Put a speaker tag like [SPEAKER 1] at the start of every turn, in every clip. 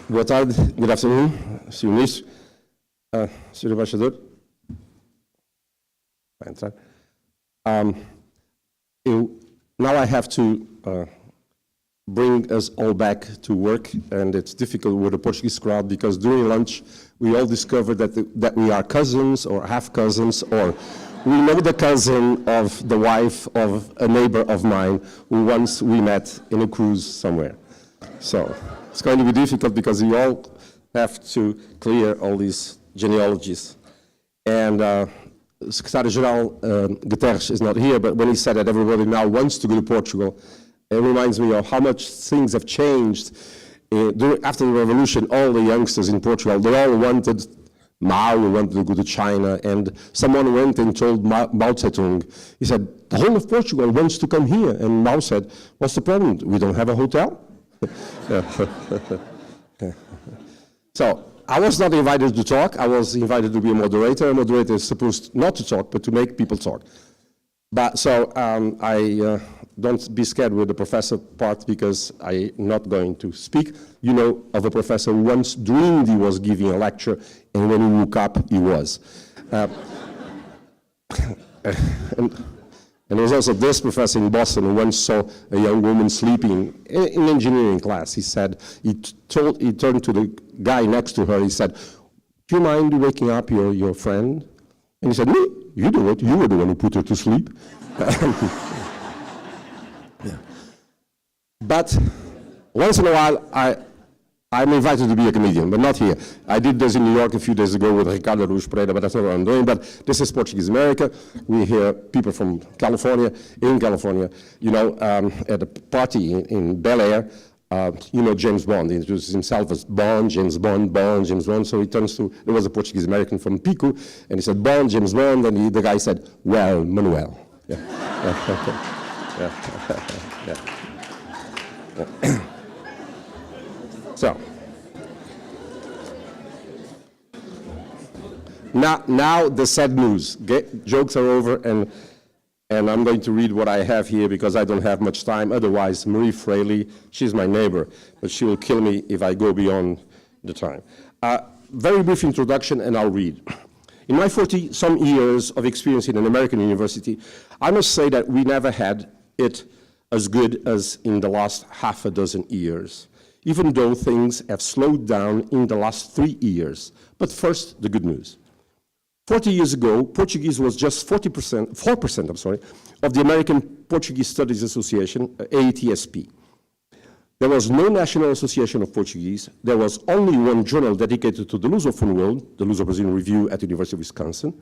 [SPEAKER 1] Boa tarde, good afternoon, Sr. Ministro, Sr. Embaixador. Vai entrar. Now I have to bring us all back to work, and it's difficult with the Portuguese crowd because during lunch we all discovered that we are cousins or half cousins, or we know the cousin of the wife of a neighbor of mine who once we met in a cruise somewhere. So it's going to be difficult because we all have to clear all these genealogies. And Secretary-General Guterres is not here, but when he said that everybody now wants to go to Portugal, it reminds me of how much things have changed. After the revolution, all the youngsters in Portugal, they all wanted Mao, wanted to go to China, and someone went and told Mao Zedong, he said, the whole of Portugal wants to come here. And Mao said, what's the problem? We don't have a hotel? So I was not invited to talk. I was invited to be a moderator. A moderator is supposed not to talk, but to make people talk. But so don't be scared with the professor part because I'm not going to speak. You know of a professor who once dreamed he was giving a lecture, and when he woke up, he was. And there was also this professor in Boston who once saw a young woman sleeping in engineering class. He said, he turned to the guy next to her, he said, do you mind waking up your friend? And he said, me? You do it. You were the one who put her to sleep. Yeah. But once in a while, I'm invited to be a comedian, but not here. I did this in New York a few days ago with Ricardo Luz Pereira, but that's not what I'm doing. But this is Portuguese-America. We hear people from California, you know, at a party in Bel Air, you know, James Bond. He introduces himself as Bond, James Bond, Bond, James Bond. So he turns to, there was a Portuguese-American from Pico, and he said, Bond, James Bond, and the guy said, well, Manuel. Yeah. Yeah. So, now the sad news. Jokes are over, and I'm going to read what I have here because I don't have much time. Otherwise, Marie Fraley, she's my neighbor, but she will kill me if I go beyond the time. Very brief introduction, and I'll read. In my 40-some years of experience in an American university, I must say that we never had it as good as in the last half a dozen years, even though things have slowed down in the last 3 years. But first, the good news. 40 years ago, Portuguese was just 4% of the American Portuguese Studies Association, AATSP. There was no National Association of Portuguese. There was only one journal dedicated to the Lusophone world, the Luso-Brazilian Review at the University of Wisconsin.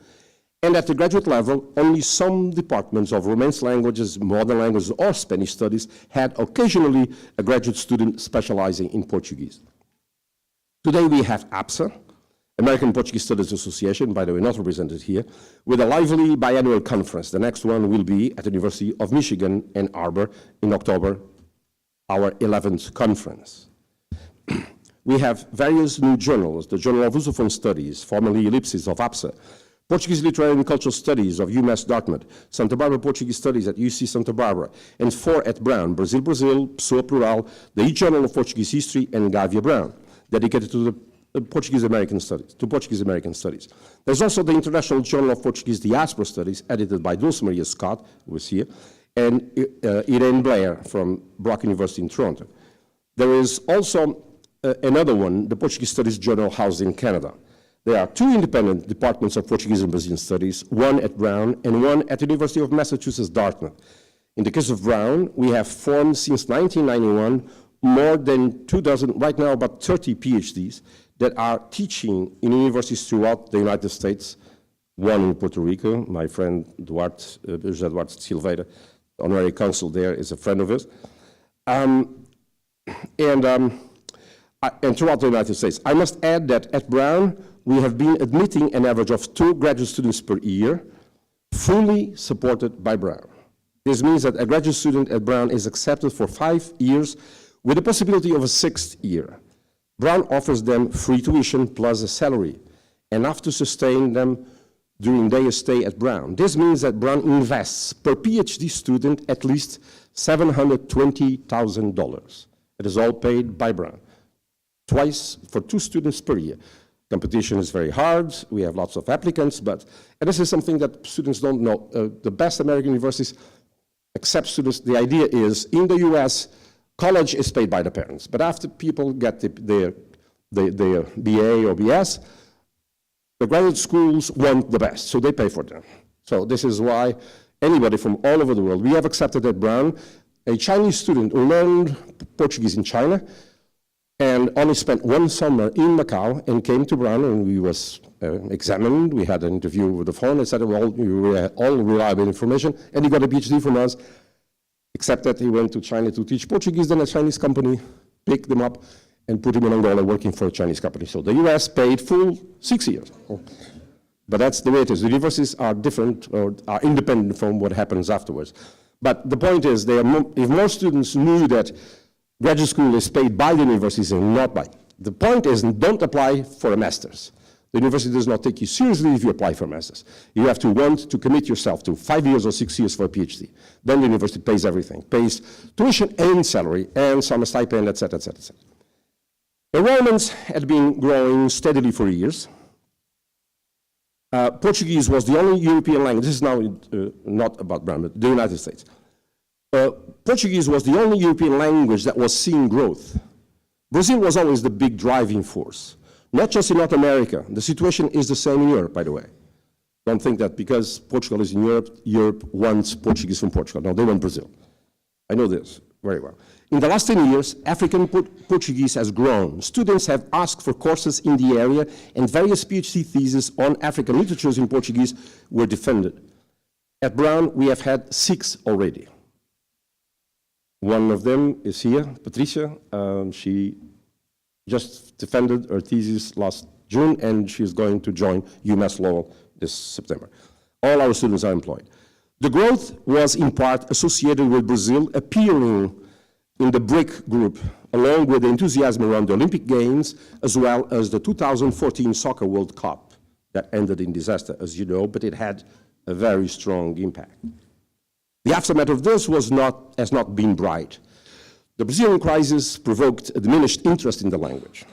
[SPEAKER 1] And at the graduate level, only some departments of Romance languages, modern languages, or Spanish studies had occasionally a graduate student specializing in Portuguese. Today we have APSA, American Portuguese Studies Association, by the way, not represented here, with a lively biannual conference. The next one will be at the University of Michigan, Ann Arbor, in October, our 11th conference. We have various new journals, the Journal of Lusophone Studies, formerly Ellipsis of APSA, Portuguese Literary and Cultural Studies of UMass Dartmouth, Santa Barbara Portuguese Studies at UC Santa Barbara, and 4 at Brown, Brazil, Pessoa Plural, the E-Journal of Portuguese History, and Gavia Brown, dedicated to the Portuguese-American Studies, There's also the International Journal of Portuguese Diaspora Studies, edited by Dulce Maria Scott, who is here, and Irene Blair from Brock University in Toronto. There is also another one, the Portuguese Studies Journal, housed in Canada. There are 2 independent departments of Portuguese and Brazilian Studies, one at Brown and one at the University of Massachusetts, Dartmouth. In the case of Brown, we have formed since 1991 more than 2 dozen, right now about 30 PhDs that are teaching in universities throughout the United States, one in Puerto Rico. My friend José Duarte Silveira, honorary consul there, is a friend of his. And throughout the United States. I must add that at Brown, we have been admitting an average of 2 graduate students per year, fully supported by Brown. This means that a graduate student at Brown is accepted for 5 years with the possibility of a 6th year. Brown offers them free tuition plus a salary, enough to sustain them during their stay at Brown. This means that Brown invests per PhD student at least $720,000. It is all paid by Brown. twice for 2 students per year. Competition is very hard. We have lots of applicants, and this is something that students don't know. The best American universities accept students. The idea is, in the US, college is paid by the parents, but after people get their BA or BS, the graduate schools want the best, so they pay for them. So this is why anybody from all over the world, we have accepted at Brown a Chinese student who learned Portuguese in China and only spent 1 summer in Macau and came to Brown, and we was examined. We had an interview with the phone and said, well, you had all reliable information, and he got a PhD from us, except that he went to China to teach Portuguese, then a Chinese company picked him up and put him in Angola working for a Chinese company. So the US paid full 6 years. But that's the way it is. The universities are different, or are independent from what happens afterwards. But the point is, if more students knew that graduate school is paid by the universities and not by, the point is, don't apply for a master's. The university does not take you seriously if you apply for a master's. You have to want to commit yourself to 5 years or 6 years for a PhD. Then the university pays everything, pays tuition and salary and some stipend, et cetera, et cetera, et cetera. Enrollments had been growing steadily for years. Portuguese was the only European language, this is now not about Brown, but the United States. Portuguese was the only European language that was seeing growth. Brazil was always the big driving force, not just in North America. The situation is the same in Europe, by the way. Don't think that because Portugal is in Europe, Europe wants Portuguese from Portugal. No, they want Brazil. I know this very well. In the last 10 years, African Portuguese has grown. Students have asked for courses in the area, and various PhD theses on African literatures in Portuguese were defended. At Brown, we have had 6 already. One of them is here, Patricia. She just defended her thesis last June, and she's going to join UMass Lowell this September. All our students are employed. The growth was in part associated with Brazil appearing in the BRIC group, along with the enthusiasm around the Olympic Games, as well as the 2014 Soccer World Cup that ended in disaster, as you know, but it had a very strong impact. The aftermath of this has not been bright. The Brazilian crisis provoked a diminished interest in the language.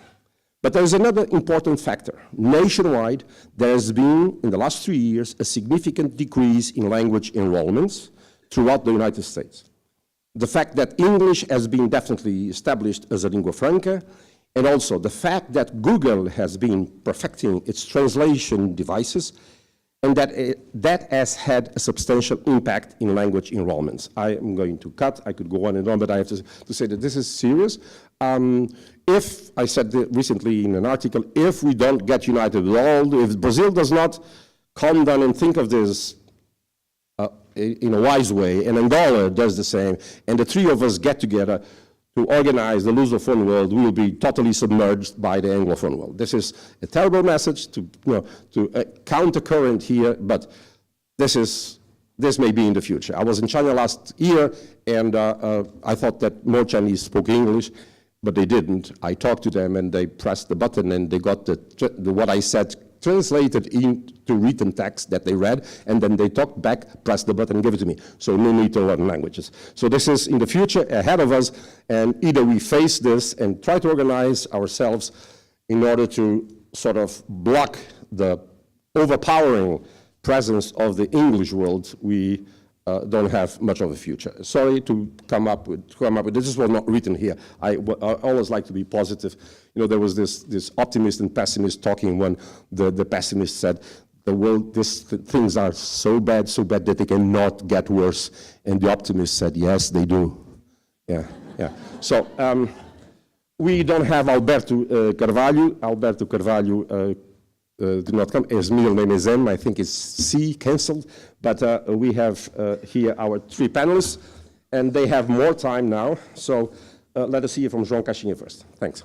[SPEAKER 1] But there is another important factor. Nationwide, there has been, in the last 3 years, a significant decrease in language enrollments throughout the United States. The fact that English has been definitely established as a lingua franca, and also the fact that Google has been perfecting its translation devices, and that has had a substantial impact in language enrollments. I am going to cut. I could go on and on, but I have to say that this is serious. If, I said recently in an article, if we don't get united at all, if Brazil does not calm down and think of this in a wise way, and Angola does the same, and the 3 of us get together to organize the Lusophone world, we will be totally submerged by the Anglophone world. This is a terrible message to countercurrent here, but this may be in the future. I was in China last year, and I thought that more Chinese spoke English, but they didn't. I talked to them, and they pressed the button, and they got what I said translated into written text that they read, and then they talked back, pressed the button, and gave it to me. So no need to learn languages. So this is in the future ahead of us, and either we face this and try to organize ourselves in order to sort of block the overpowering presence of the English world, we don't have much of a future. Sorry to come up with this was not written here. I always like to be positive. You know, there was this optimist and pessimist talking when the pessimist said, the world, things are so bad that they cannot get worse. And the optimist said, yes, they do. Yeah. So we don't have Alberto Carvalho. Alberto Carvalho did not come. His middle name is M. I think it's C, cancelled. But we have here our 3 panelists, and they have more time now. So let us hear from João Caixinha first. Thanks.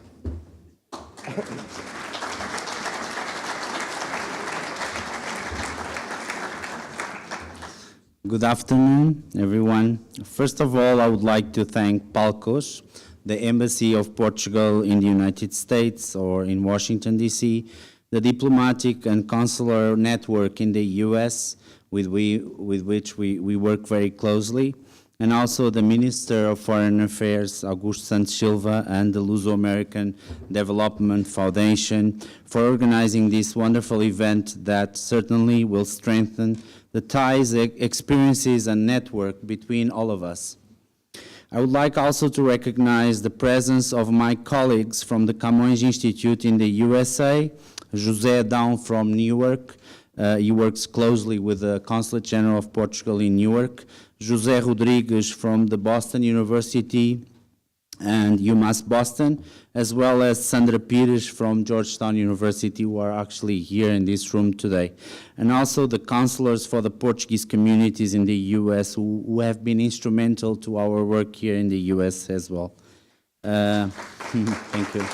[SPEAKER 2] Good afternoon, everyone. First of all, I would like to thank PALCUS, the Embassy of Portugal in the United States or in Washington, D.C., the diplomatic and consular network in the U.S., with which we work very closely, and also the Minister of Foreign Affairs, Augusto Santos Silva, and the Luso-American Development Foundation for organizing this wonderful event that certainly will strengthen the ties, experiences, and network between all of us. I would like also to recognize the presence of my colleagues from the Camões Institute in the USA, José Adão from Newark. He works closely with the Consulate General of Portugal in Newark. José Rodrigues from the Boston University and UMass Boston, as well as Sandra Pires from Georgetown University, who are actually here in this room today. And also the counselors for the Portuguese communities in the US who have been instrumental to our work here in the US as well. Thank you.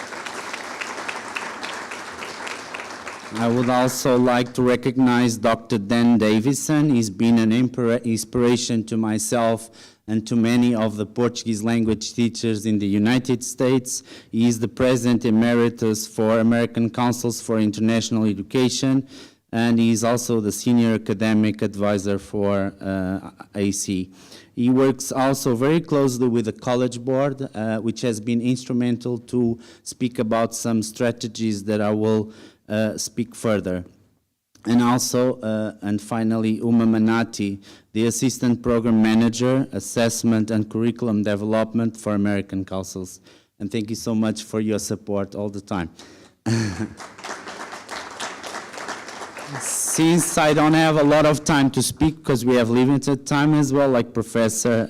[SPEAKER 2] I would also like to recognize Dr. Dan Davison. He's been an inspiration to myself and to many of the Portuguese language teachers in the United States. He is the President Emeritus for American Councils for International Education, and he is also the Senior Academic Advisor for AC. He works also very closely with the College Board, which has been instrumental to speak about some strategies that I will speak further. And also, and finally, Uma Manati, the Assistant Program Manager, Assessment and Curriculum Development for American Councils. And thank you so much for your support all the time. Since I don't have a lot of time to speak, because we have limited time as well, like Professor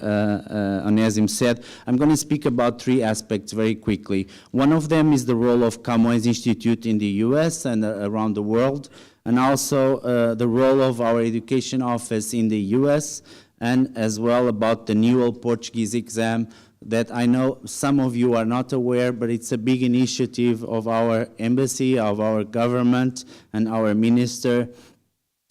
[SPEAKER 2] Onésimo said, I'm going to speak about three aspects very quickly. One of them is the role of Camões Institute in the US and around the world, and also the role of our education office in the US, and as well about the Newell Portuguese exam that I know some of you are not aware, but it's a big initiative of our embassy, of our government, and our minister,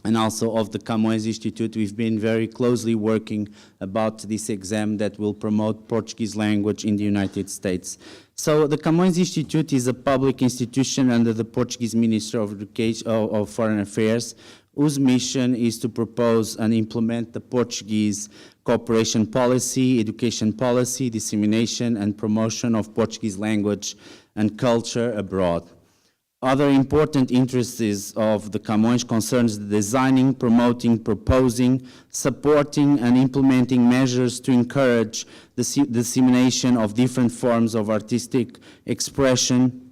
[SPEAKER 2] and also of the Camões Institute. We've been very closely working about this exam that will promote Portuguese language in the United States. So the Camões Institute is a public institution under the Portuguese Ministry of Education, of Foreign Affairs, whose mission is to propose and implement the Portuguese cooperation policy, education policy, dissemination and promotion of Portuguese language and culture abroad. Other important interests of the Camões concerns the designing, promoting, proposing, supporting, and implementing measures to encourage the dissemination of different forms of artistic expression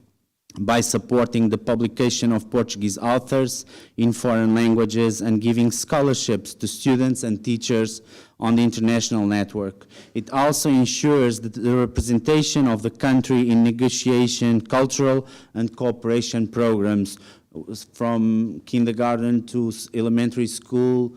[SPEAKER 2] by supporting the publication of Portuguese authors in foreign languages and giving scholarships to students and teachers on the international network. It also ensures that the representation of the country in negotiation, cultural, and cooperation programs from kindergarten to elementary school,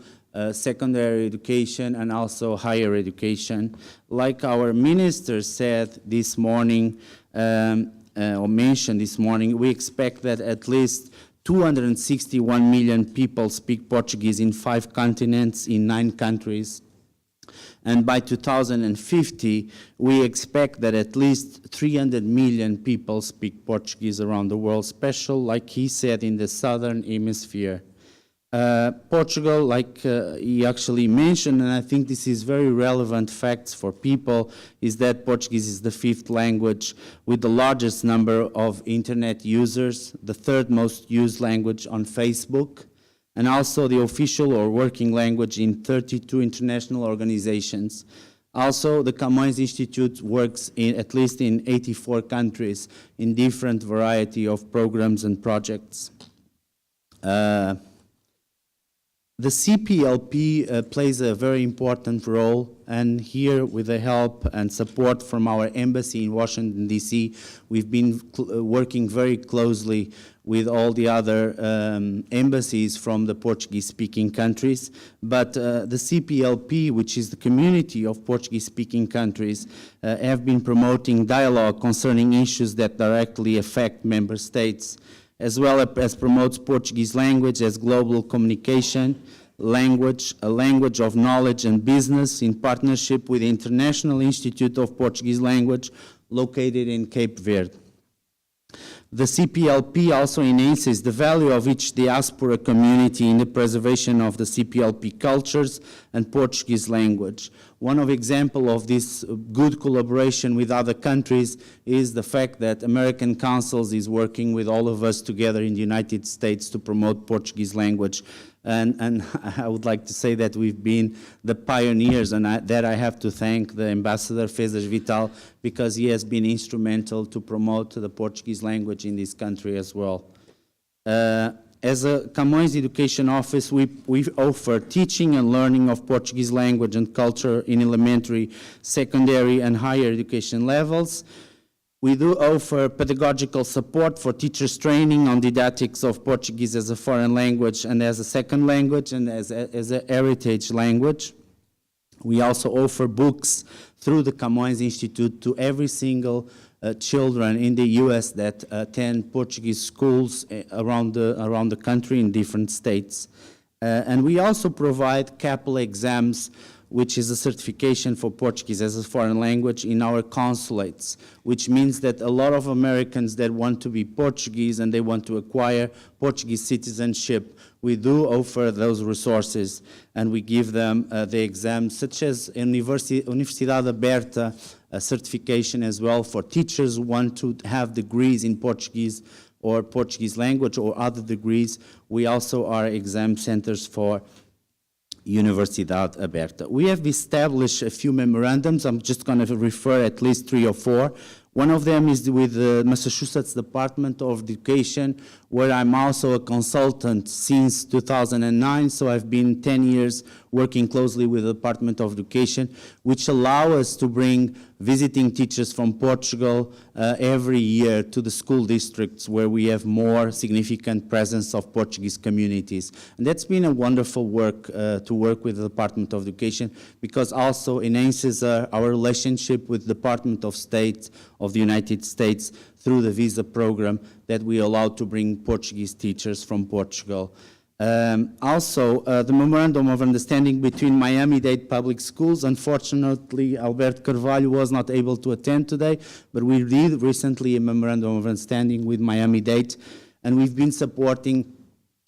[SPEAKER 2] secondary education, and also higher education. Like our minister said this morning, or mentioned this morning, we expect that at least 261 million people speak Portuguese in 5 continents, in 9 countries. And by 2050, we expect that at least 300 million people speak Portuguese around the world, especially, like he said, in the Southern Hemisphere. Portugal, like he actually mentioned, and I think this is very relevant facts for people, is that Portuguese is the 5th language with the largest number of internet users, the 3rd most used language on Facebook, and also the official or working language in 32 international organizations. Also, the Camões Institute works at least in 84 countries in different variety of programs and projects. The CPLP plays a very important role, and here with the help and support from our embassy in Washington, D.C., we've been working very closely with all the other embassies from the Portuguese-speaking countries. But the CPLP, which is the community of Portuguese-speaking countries, have been promoting dialogue concerning issues that directly affect member states, as well as promotes Portuguese language as global communication language, a language of knowledge and business in partnership with the International Institute of Portuguese Language located in Cape Verde. The CPLP also enhances the value of each diaspora community in the preservation of the CPLP cultures and Portuguese language. One of example of this good collaboration with other countries is the fact that American Councils is working with all of us together in the United States to promote Portuguese language. And I would like to say that we've been the pioneers, and that I have to thank the Ambassador Fezas Vital, because he has been instrumental to promote the Portuguese language in this country as well. As a Camões Education Office, we offer teaching and learning of Portuguese language and culture in elementary, secondary, and higher education levels. We do offer pedagogical support for teachers' training on didactics of Portuguese as a foreign language and as a second language and as a heritage language. We also offer books through the Camões Institute to every single children in the U.S. that attend Portuguese schools around the country in different states. And we also provide CAPLA exams, which is a certification for Portuguese as a foreign language in our consulates, which means that a lot of Americans that want to be Portuguese and they want to acquire Portuguese citizenship, we do offer those resources, and we give them the exams, such as Universidade Aberta certification as well for teachers who want to have degrees in Portuguese or Portuguese language or other degrees. We also are exam centers for Universidade Aberta. We have established a few memorandums. I'm just going to refer at least 3 or 4. One of them is with the Massachusetts Department of Education, where I'm also a consultant since 2009, so I've been 10 years working closely with the Department of Education, which allow us to bring visiting teachers from Portugal every year to the school districts where we have more significant presence of Portuguese communities. And that's been a wonderful work to work with the Department of Education, because also enhances our relationship with the Department of State of the United States through the visa program that we allow to bring Portuguese teachers from Portugal. Also, the Memorandum of Understanding between Miami-Dade Public Schools. Unfortunately, Alberto Carvalho was not able to attend today, but we did recently a Memorandum of Understanding with Miami-Dade, and we've been supporting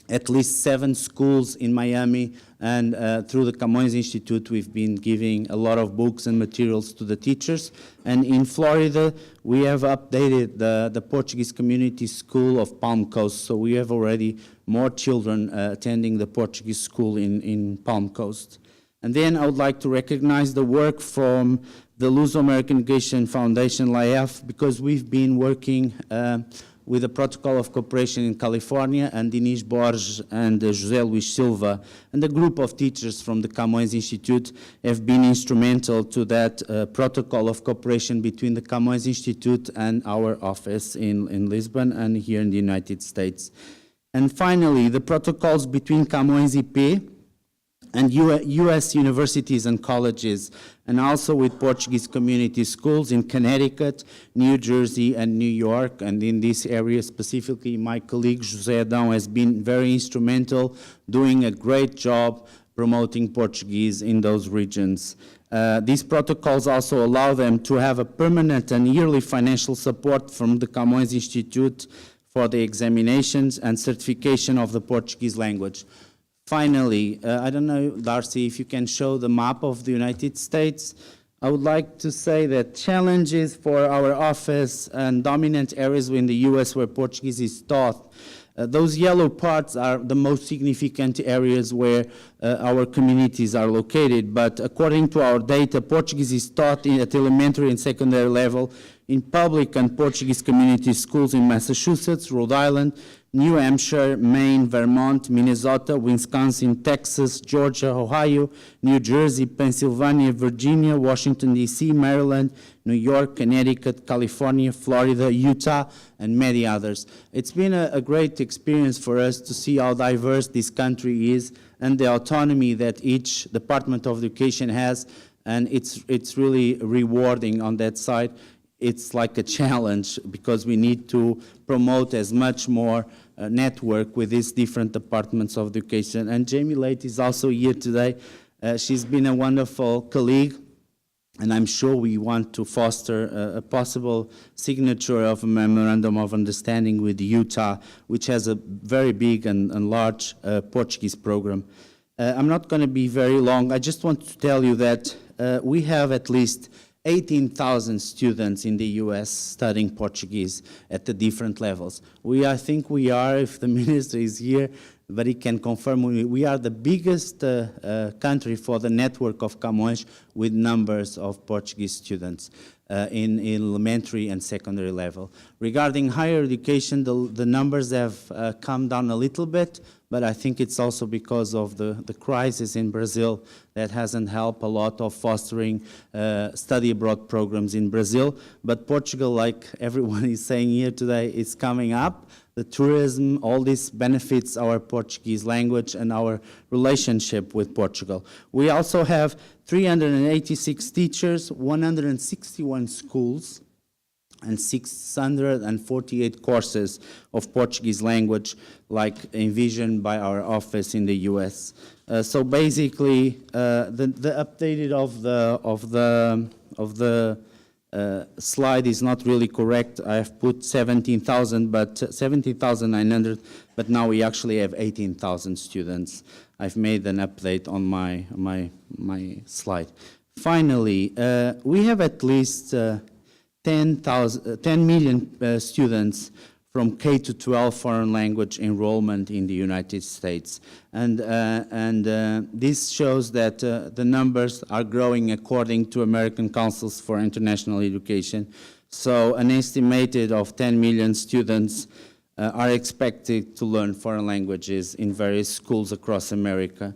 [SPEAKER 2] at least 7 schools in Miami, and through the Camões Institute, we've been giving a lot of books and materials to the teachers. And in Florida, we have updated the Portuguese Community School of Palm Coast, so we have already more children attending the Portuguese school in Palm Coast. And then I would like to recognize the work from the Luso-American Education Foundation, LAEF, because we've been working with the Protocol of Cooperation in California, and Dinis Borges and José Luis Silva, and a group of teachers from the Camões Institute have been instrumental to that Protocol of Cooperation between the Camões Institute and our office in Lisbon and here in the United States. And finally, the protocols between Camões IP and U.S. universities and colleges, and also with Portuguese community schools in Connecticut, New Jersey, and New York. And in this area specifically, my colleague José Adão has been very instrumental, doing a great job promoting Portuguese in those regions. These protocols also allow them to have a permanent and yearly financial support from the Camões Institute for the examinations and certification of the Portuguese language. Finally, I don't know, Darcy, if you can show the map of the United States. I would like to say that challenges for our office and dominant areas in the U.S. where Portuguese is taught, those yellow parts are the most significant areas where our communities are located. But according to our data, Portuguese is taught at elementary and secondary level in public and Portuguese community schools in Massachusetts, Rhode Island, New Hampshire, Maine, Vermont, Minnesota, Wisconsin, Texas, Georgia, Ohio, New Jersey, Pennsylvania, Virginia, Washington, D.C., Maryland, New York, Connecticut, California, Florida, Utah, and many others. It's been a great experience for us to see how diverse this country is and the autonomy that each Department of Education has, and it's really rewarding on that side. It's like a challenge because we need to promote as much more network with these different departments of education. And Jamie Leite is also here today. She's been a wonderful colleague And I'm sure we want to foster a possible signature of a Memorandum of Understanding with Utah, which has a very big and large Portuguese program. I'm not going to be very long. I just want to tell you that we have at least 18,000 students in the U.S. studying Portuguese at the different levels. I think we are, if the minister is here, but he can confirm, we are the biggest country for the network of Camões with numbers of Portuguese students in elementary and secondary level. Regarding higher education, the numbers have come down a little bit, but I think it's also because of the crisis in Brazil that hasn't helped a lot of fostering study abroad programs in Brazil. But Portugal, like everyone is saying here today, is coming up. The tourism, all this benefits our Portuguese language and our relationship with Portugal. We also have 386 teachers, 161 schools, and 648 courses of Portuguese language, like envisioned by our office in the U.S. So basically, the updated of the slide is not really correct. I have put 17,000, but 17,900, but now we actually have 18,000 students. I've made an update on my slide. Finally, we have at least 10 million students from K to 12 foreign language enrollment in the United States. And this shows that the numbers are growing according to American Councils for International Education. So an estimated of 10 million students are expected to learn foreign languages in various schools across America.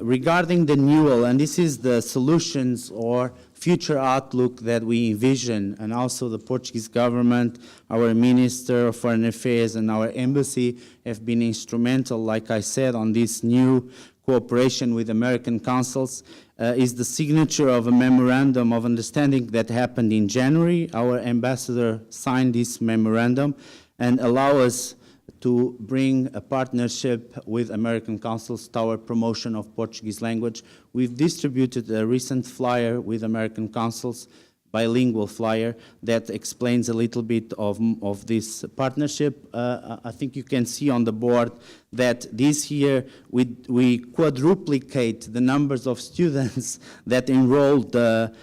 [SPEAKER 2] Regarding the NUAL, and this is the solutions or future outlook that we envision, and also the Portuguese government, our Minister of Foreign Affairs and our embassy have been instrumental, like I said, on this new cooperation with American councils, is the signature of a Memorandum of Understanding that happened in January. Our ambassador signed this memorandum and allow us to bring a partnership with American councils to our promotion of Portuguese language. We've distributed a recent flyer with American councils, bilingual flyer, that explains a little bit of this partnership. I think you can see on the board that this year we quadruplicate the numbers of students that enrolled the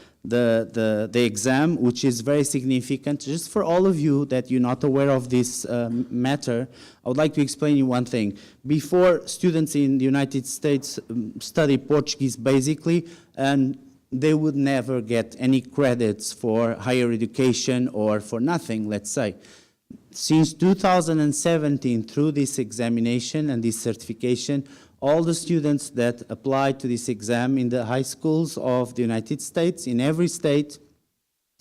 [SPEAKER 2] exam, which is very significant. Just for all of you that you're not aware of this matter, I would like to explain you one thing. Before, students in the United States study Portuguese basically, and they would never get any credits for higher education or for nothing, let's say. Since 2017, through this examination and this certification, all the students that applied to this exam in the high schools of the United States, in every state,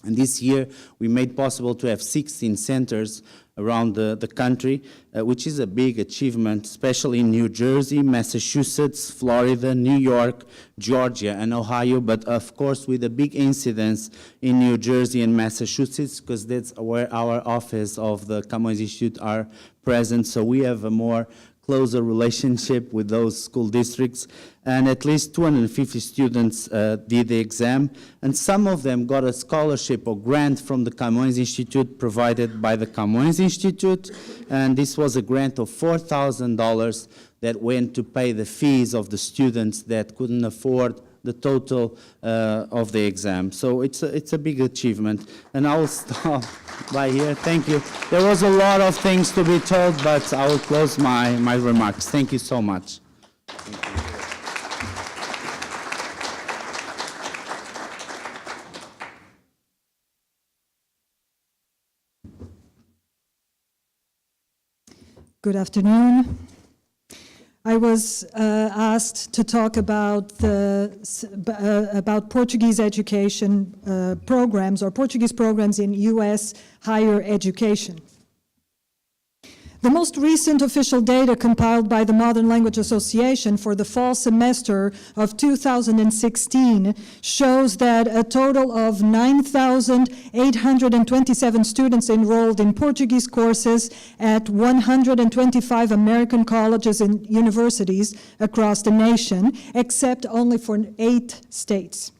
[SPEAKER 2] and this year we made possible to have 16 centers around the country, which is a big achievement, especially in New Jersey, Massachusetts, Florida, New York, Georgia, and Ohio, but of course with a big incidence in New Jersey and Massachusetts, because that's where our office of the Camões Institute are present, so we have a more closer relationship with those school districts, and at least 250 students did the exam, and some of them got a scholarship or grant from the Camões Institute provided by the Camões Institute, and this was a grant of $4,000 that went to pay the fees of the students that couldn't afford the total of the exam. So it's a big achievement. And I will stop by here. Thank you. There was a lot of things to be told, but I will close my remarks. Thank you so much.
[SPEAKER 3] Good afternoon. I was asked to talk about about Portuguese education programs or Portuguese programs in U.S. higher education. The most recent official data compiled by the Modern Language Association for the fall semester of 2016 shows that a total of 9,827 students enrolled in Portuguese courses at 125 American colleges and universities across the nation, except only for 8 states.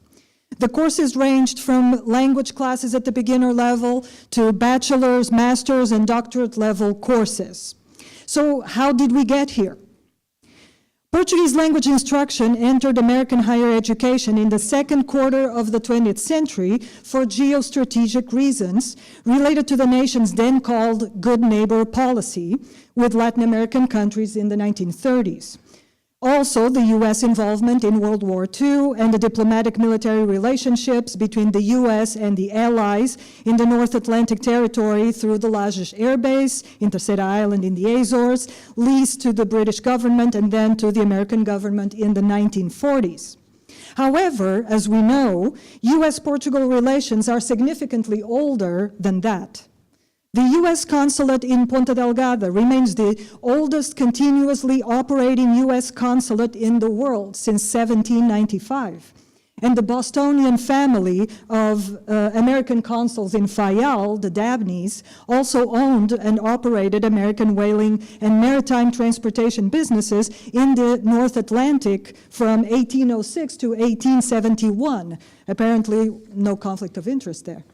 [SPEAKER 3] The courses ranged from language classes at the beginner level to bachelor's, master's, and doctorate level courses. So how did we get here? Portuguese language instruction entered American higher education in the second quarter of the 20th century for geostrategic reasons related to the nation's then called good neighbor policy with Latin American countries in the 1930s. Also, the U.S. involvement in World War II and the diplomatic military relationships between the U.S. and the Allies in the North Atlantic Territory through the Lajes Air Base in Terceira Island in the Azores leads to the British government and then to the American government in the 1940s. However, as we know, U.S.-Portugal relations are significantly older than that. The U.S. consulate in Ponta Delgada remains the oldest continuously operating U.S. consulate in the world since 1795. And the Bostonian family of American consuls in Fayal, the Dabneys, also owned and operated American whaling and maritime transportation businesses in the North Atlantic from 1806 to 1871. Apparently, no conflict of interest there.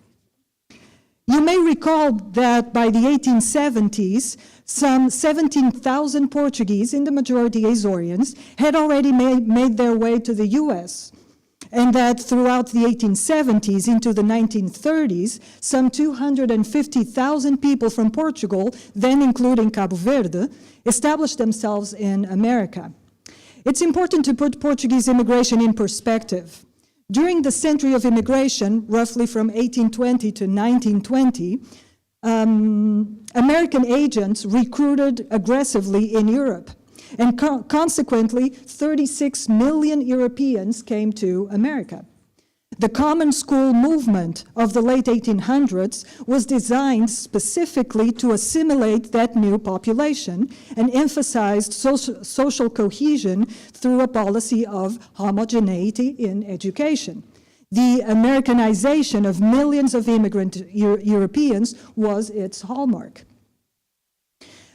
[SPEAKER 3] You may recall that by the 1870s, some 17,000 Portuguese, in the majority Azorians, had already made their way to the U.S., and that throughout the 1870s into the 1930s, some 250,000 people from Portugal, then including Cabo Verde, established themselves in America. It's important to put Portuguese immigration in perspective. During the century of immigration, roughly from 1820 to 1920, American agents recruited aggressively in Europe, and consequently, 36 million Europeans came to America. The Common School movement of the late 1800s was designed specifically to assimilate that new population and emphasized social cohesion through a policy of homogeneity in education. The Americanization of millions of immigrant Europeans was its hallmark.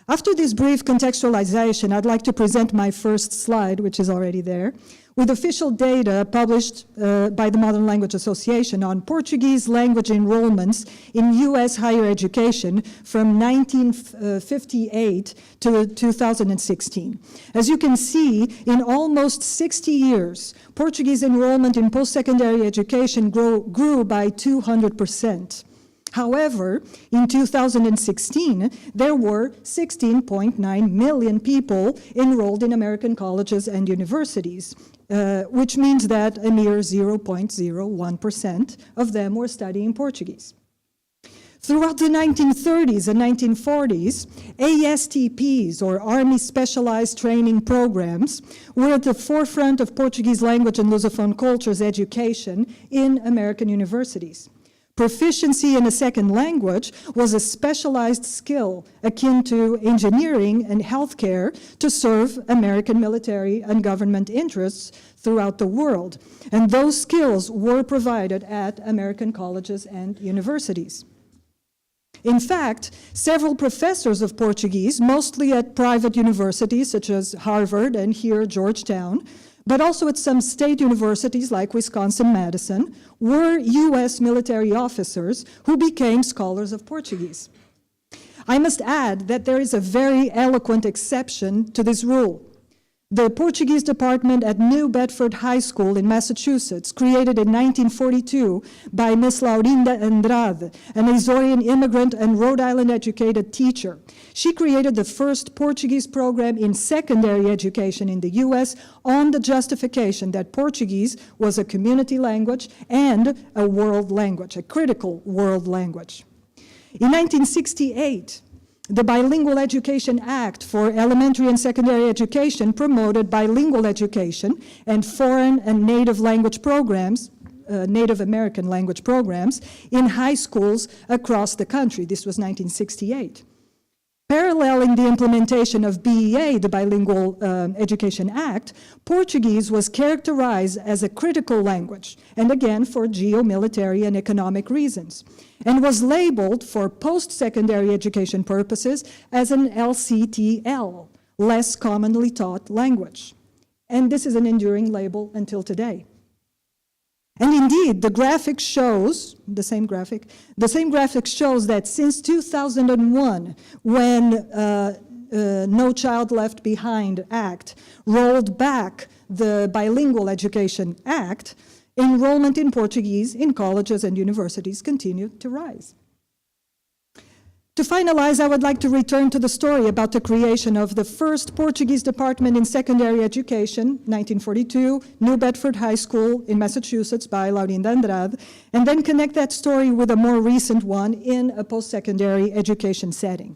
[SPEAKER 3] After this brief contextualization, I'd like to present my first slide, which is already there, with official data published by the Modern Language Association on Portuguese language enrollments in U.S. higher education from 1958 to 2016. As you can see, in almost 60 years, Portuguese enrollment in post-secondary education grew by 200%. However, in 2016, there were 16.9 million people enrolled in American colleges and universities, which means that a mere 0.01% of them were studying Portuguese. Throughout the 1930s and 1940s, ASTPs, or Army Specialized Training Programs, were at the forefront of Portuguese language and Lusophone cultures education in American universities. Proficiency in a second language was a specialized skill akin to engineering and healthcare to serve American military and government interests throughout the world. And those skills were provided at American colleges and universities. In fact, several professors of Portuguese, mostly at private universities such as Harvard and here Georgetown, but also at some state universities like Wisconsin-Madison, were U.S. military officers who became scholars of Portuguese. I must add that there is a very eloquent exception to this rule. The Portuguese department at New Bedford High School in Massachusetts, created in 1942 by Miss Laurinda Andrade, an Azorian immigrant and Rhode Island educated teacher. She created the first Portuguese program in secondary education in the U.S. on the justification that Portuguese was a community language and a world language, a critical world language. In 1968, the Bilingual Education Act for elementary and secondary education promoted bilingual education and foreign and native language programs, Native American language programs, in high schools across the country. This was 1968. Paralleling the implementation of BEA, the Bilingual Education Act, Portuguese was characterized as a critical language, and again for geo-military and economic reasons, and was labeled for post-secondary education purposes as an LCTL, less commonly taught language. And this is an enduring label until today. And indeed, the graphic shows, the same graphic shows that since 2001, when No Child Left Behind Act rolled back the Bilingual Education Act, enrollment in Portuguese in colleges and universities continued to rise. To finalize, I would like to return to the story about the creation of the first Portuguese department in secondary education, 1942, New Bedford High School in Massachusetts by Laurinda Andrade, and then connect that story with a more recent one in a post-secondary education setting.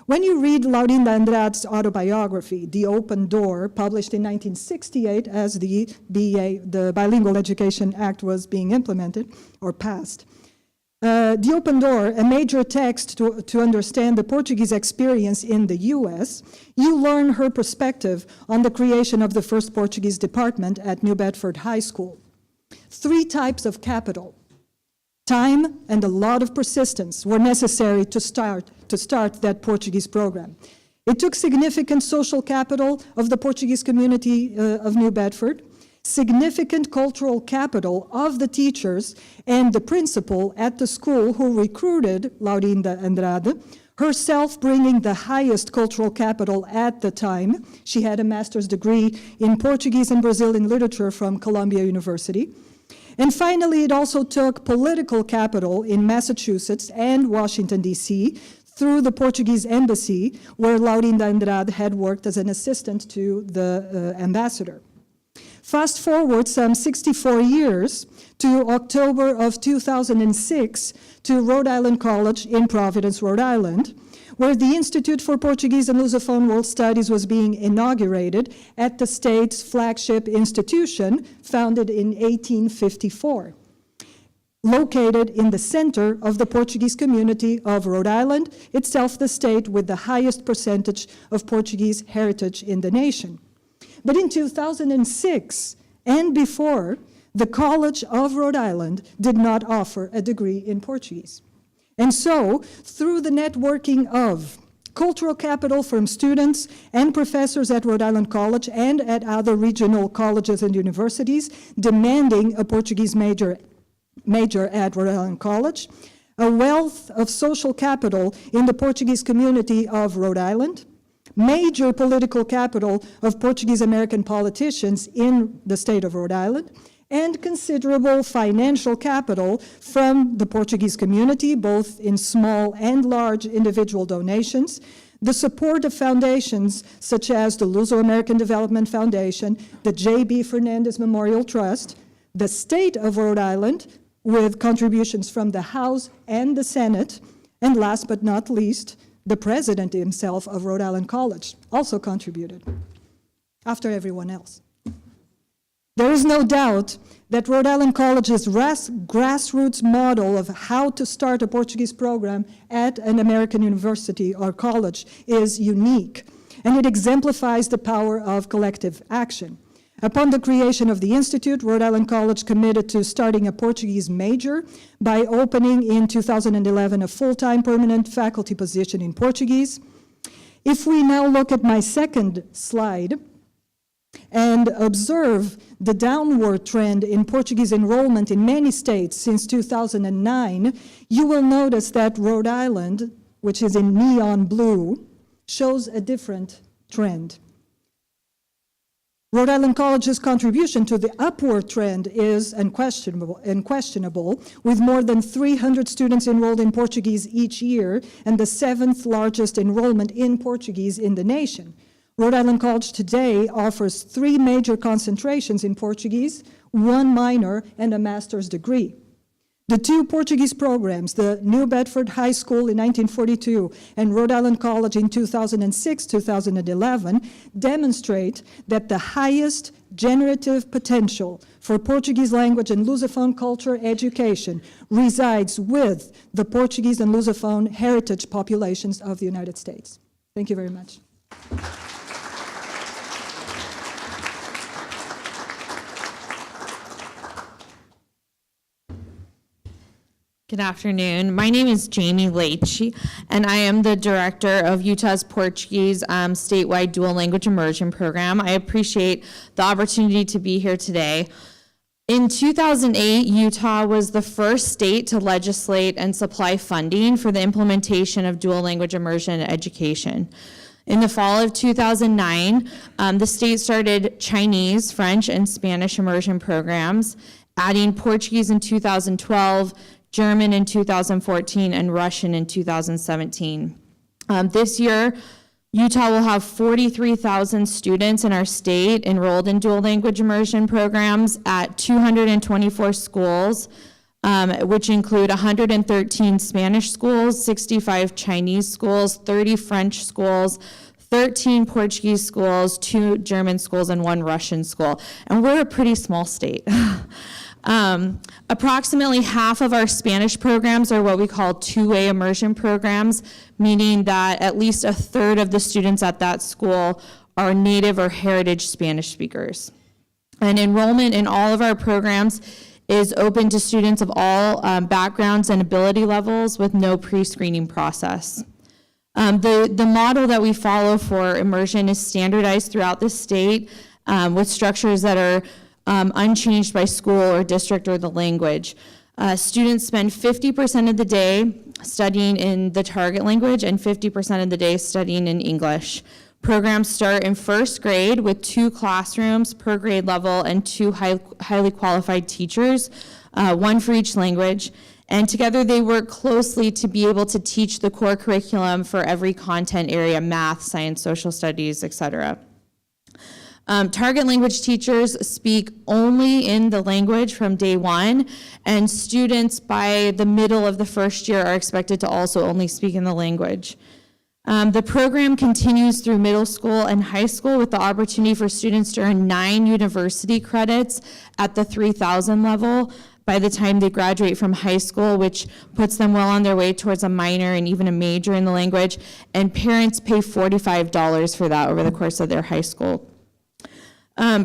[SPEAKER 3] When you read Laurinda Andrade's autobiography, The Open Door, published in 1968 as the Bilingual Education Act was being implemented or passed, The Open Door, a major text to understand the Portuguese experience in the US, you learn her perspective on the creation of the first Portuguese department at New Bedford High School. 3 types of capital, time and a lot of persistence were necessary to start that Portuguese program. It took significant social capital of the Portuguese community of New Bedford, significant cultural capital of the teachers and the principal at the school who recruited Laurinda Andrade, herself bringing the highest cultural capital at the time. She had a master's degree in Portuguese and Brazilian literature from Columbia University. And finally, it also took political capital in Massachusetts and Washington, D.C., through the Portuguese embassy, where Laurinda Andrade had worked as an assistant to the ambassador. Fast forward some 64 years to October of 2006 to Rhode Island College in Providence, Rhode Island, where the Institute for Portuguese and Lusophone World Studies was being inaugurated at the state's flagship institution, founded in 1854. Located in the center of the Portuguese community of Rhode Island, itself the state with the highest percentage of Portuguese heritage in the nation. But in 2006 and before, the College of Rhode Island did not offer a degree in Portuguese. And so, through the networking of cultural capital from students and professors at Rhode Island College and at other regional colleges and universities demanding a Portuguese major at Rhode Island College, a wealth of social capital in the Portuguese community of Rhode Island, major political capital of Portuguese-American politicians in the state of Rhode Island, and considerable financial capital from the Portuguese community, both in small and large individual donations, the support of foundations such as the Luso-American Development Foundation, the J.B. Fernandez Memorial Trust, the state of Rhode Island, with contributions from the House and the Senate, and last but not least, the president himself of Rhode Island College also contributed, after everyone else. There is no doubt that Rhode Island College's grassroots model of how to start a Portuguese program at an American university or college is unique, and it exemplifies the power of collective action. Upon the creation of the Institute, Rhode Island College committed to starting a Portuguese major by opening in 2011 a full-time permanent faculty position in Portuguese. If we now look at my second slide and observe the downward trend in Portuguese enrollment in many states since 2009, you will notice that Rhode Island, which is in neon blue, shows a different trend. Rhode Island College's contribution to the upward trend is unquestionable, with more than 300 students enrolled in Portuguese each year and the 7th largest enrollment in Portuguese in the nation. Rhode Island College today offers 3 major concentrations in Portuguese, 1 minor, and a master's degree. The 2 Portuguese programs, the New Bedford High School in 1942 and Rhode Island College in 2006-2011, demonstrate that the highest generative potential for Portuguese language and Lusophone culture education resides with the Portuguese and Lusophone heritage populations of the United States. Thank you very much.
[SPEAKER 4] Good afternoon. My name is Jamie Leite, and I am the director of Utah's Portuguese statewide dual language immersion program. I appreciate the opportunity to be here today. In 2008, Utah was the first state to legislate and supply funding for the implementation of dual language immersion education. In the fall of 2009, the state started Chinese, French, and Spanish immersion programs, adding Portuguese in 2012, German in 2014, and Russian in 2017. This year, Utah will have 43,000 students in our state enrolled in dual language immersion programs at 224 schools, which include 113 Spanish schools, 65 Chinese schools, 30 French schools, 13 Portuguese schools, 2 German schools, and 1 Russian school. And we're a pretty small state. Approximately half of our Spanish programs are what we call two-way immersion programs, meaning that at least a third of the students at that school are native or heritage Spanish speakers. And enrollment in all of our programs is open to students of all backgrounds and ability levels with no pre-screening process. The model that we follow for immersion is standardized throughout the state with structures that are unchanged by school or district or the language. Students spend 50% of the day studying in the target language and 50% of the day studying in English. Programs start in first grade with 2 classrooms per grade level and 2 highly qualified teachers, 1 for each language. And together they work closely to be able to teach the core curriculum for every content area, math, science, social studies, etc. Target language teachers speak only in the language from day 1, and students by the middle of the first year are expected to also only speak in the language. The program continues through middle school and high school with the opportunity for students to earn 9 university credits at the 3,000 level by the time they graduate from high school, which puts them well on their way towards a minor and even a major in the language, and parents pay $45 for that over the course of their high school.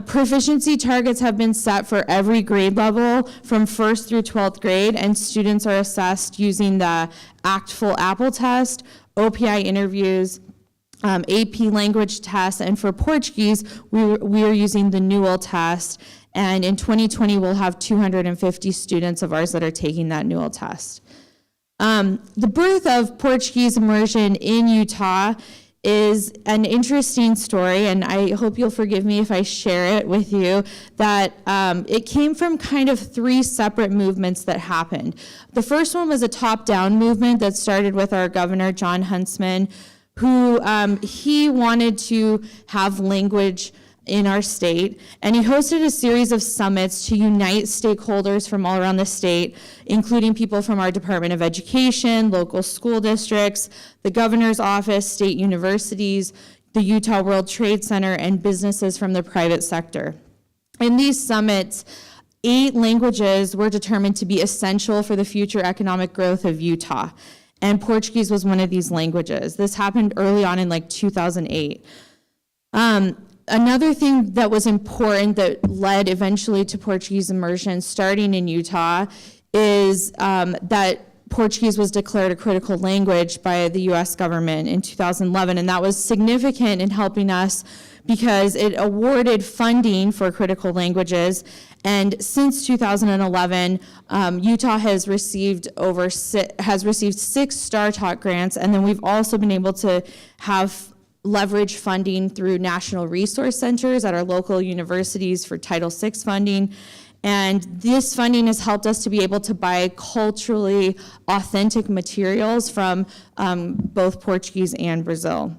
[SPEAKER 4] Proficiency targets have been set for every grade level from 1st through 12th grade, and students are assessed using the ACT-FUL Apple test, OPI interviews, AP language tests, and for Portuguese, we are using the Newell test, and in 2020, we'll have 250 students of ours that are taking that Newell test. The birth of Portuguese immersion in Utah is an interesting story, and I hope you'll forgive me if I share it with you, that it came from kind of 3 separate movements that happened. The first one was a top-down movement that started with our governor, John Huntsman, who he wanted to have language in our state, and he hosted a series of summits to unite stakeholders from all around the state, including people from our Department of Education, local school districts, the governor's office, state universities, the Utah World Trade Center, and businesses from the private sector. In these summits, 8 languages were determined to be essential for the future economic growth of Utah, and Portuguese was one of these languages. This happened early on in 2008. Another thing that was important that led eventually to Portuguese immersion starting in Utah is that Portuguese was declared a critical language by the US government in 2011, and that was significant in helping us because it awarded funding for critical languages. And since 2011, Utah has received 6 Star Talk grants, and then we've also been able to have leverage funding through national resource centers at our local universities for Title VI funding. And this funding has helped us to be able to buy culturally authentic materials from both Portuguese and Brazil.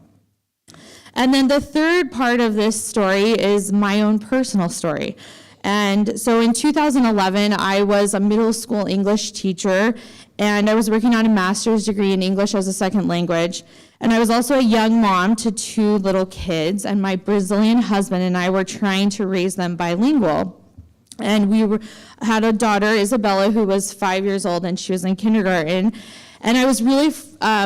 [SPEAKER 4] And then the third part of this story is my own personal story. And so in 2011, I was a middle school English teacher, and I was working on a master's degree in English as a second language. And I was also a young mom to 2 little kids, and my Brazilian husband and I were trying to raise them bilingual. And we had a daughter, Isabella, who was 5 years old, and she was in kindergarten. And I was really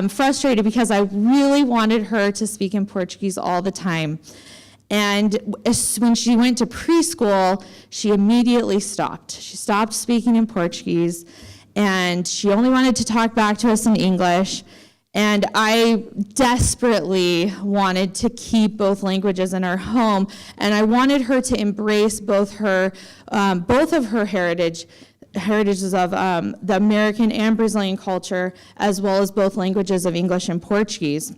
[SPEAKER 4] frustrated because I really wanted her to speak in Portuguese all the time. And when she went to preschool, she immediately stopped. She stopped speaking in Portuguese, and she only wanted to talk back to us in English. And I desperately wanted to keep both languages in our home, and I wanted her to embrace both of her heritages of the American and Brazilian culture, as well as both languages of English and Portuguese.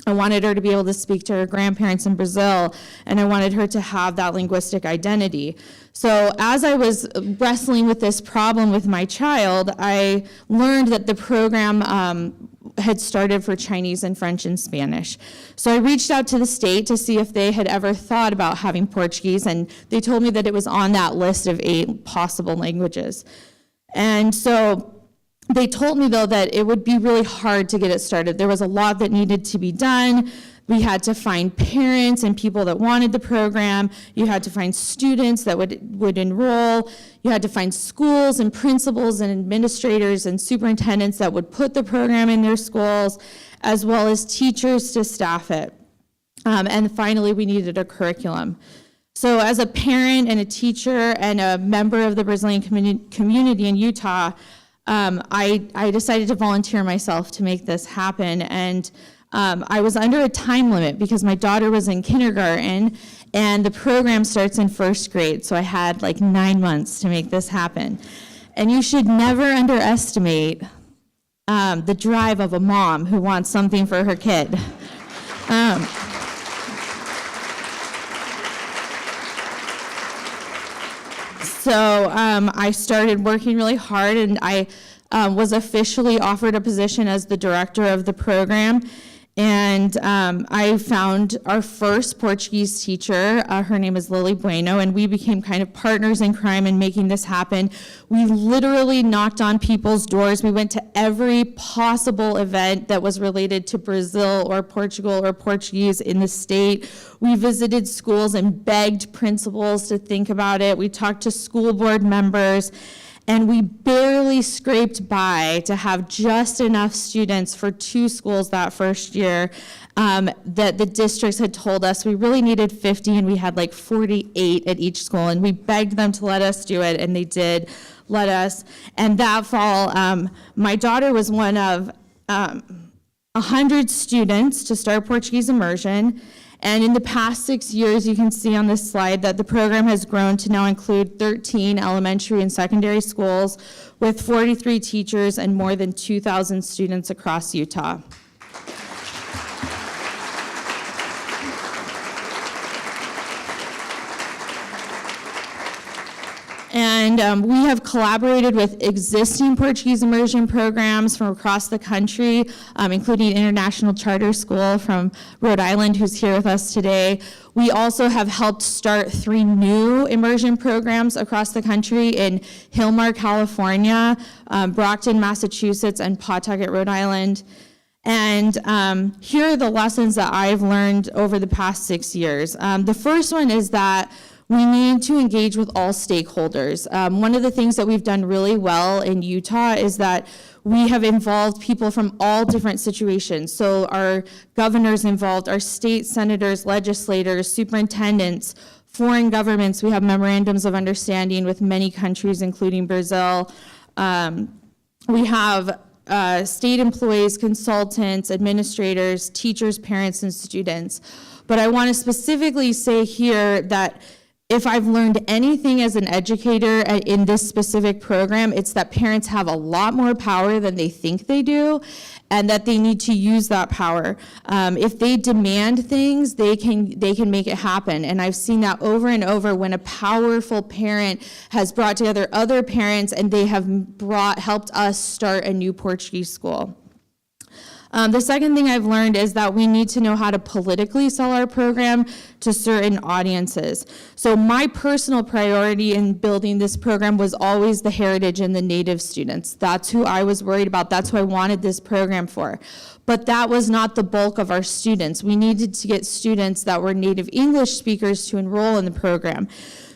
[SPEAKER 4] I wanted her to be able to speak to her grandparents in Brazil, and I wanted her to have that linguistic identity. So as I was wrestling with this problem with my child, I learned that the program had started for Chinese and French and Spanish. So I reached out to the state to see if they had ever thought about having Portuguese, and they told me that it was on that list of 8 possible languages. And so they told me, though, that it would be really hard to get it started. There was a lot that needed to be done. We had to find parents and people that wanted the program. You had to find students that would enroll. You had to find schools and principals and administrators and superintendents that would put the program in their schools, as well as teachers to staff it. And finally, we needed a curriculum. So as a parent and a teacher and a member of the Brazilian community in Utah, I decided to volunteer myself to make this happen, and I was under a time limit because my daughter was in kindergarten, and the program starts in 1st grade, so I had like 9 months to make this happen. And you should never underestimate the drive of a mom who wants something for her kid. So I started working really hard, and I was officially offered a position as the director of the program. And I found our first Portuguese teacher. Her name is Lily Bueno, and we became kind of partners in crime in making this happen. We literally knocked on people's doors. We went to every possible event that was related to Brazil or Portugal or Portuguese in the state. We visited schools and begged principals to think about it. We talked to school board members. And we barely scraped by to have just enough students for 2 schools that first year that the districts had told us we really needed 50, and we had like 48 at each school. And we begged them to let us do it, and they did let us. And that fall, my daughter was one of 100 students to start Portuguese Immersion. And in the past 6 years, you can see on this slide that the program has grown to now include 13 elementary and secondary schools with 43 teachers and more than 2,000 students across Utah. And we have collaborated with existing Portuguese immersion programs from across the country, including International Charter School from Rhode Island, who's here with us today. We also have helped start 3 new immersion programs across the country in Hillmar, California, Brockton, Massachusetts, and Pawtucket, Rhode Island. And here are the lessons that I've learned over the past 6 years. The first one is that we need to engage with all stakeholders. One of the things that we've done really well in Utah is that we have involved people from all different situations. So our governors involved, our state senators, legislators, superintendents, foreign governments. We have memorandums of understanding with many countries, including Brazil. We have state employees, consultants, administrators, teachers, parents, and students. But I want to specifically say here that if I've learned anything as an educator in this specific program, it's that parents have a lot more power than they think they do, and that they need to use that power. If they demand things, they can make it happen. And I've seen that over and over when a powerful parent has brought together other parents, and they have helped us start a new Portuguese school. The second thing I've learned is that we need to know how to politically sell our program to certain audiences. So my personal priority in building this program was always the heritage and the native students. That's who I was worried about. That's who I wanted this program for. But that was not the bulk of our students. We needed to get students that were native English speakers to enroll in the program.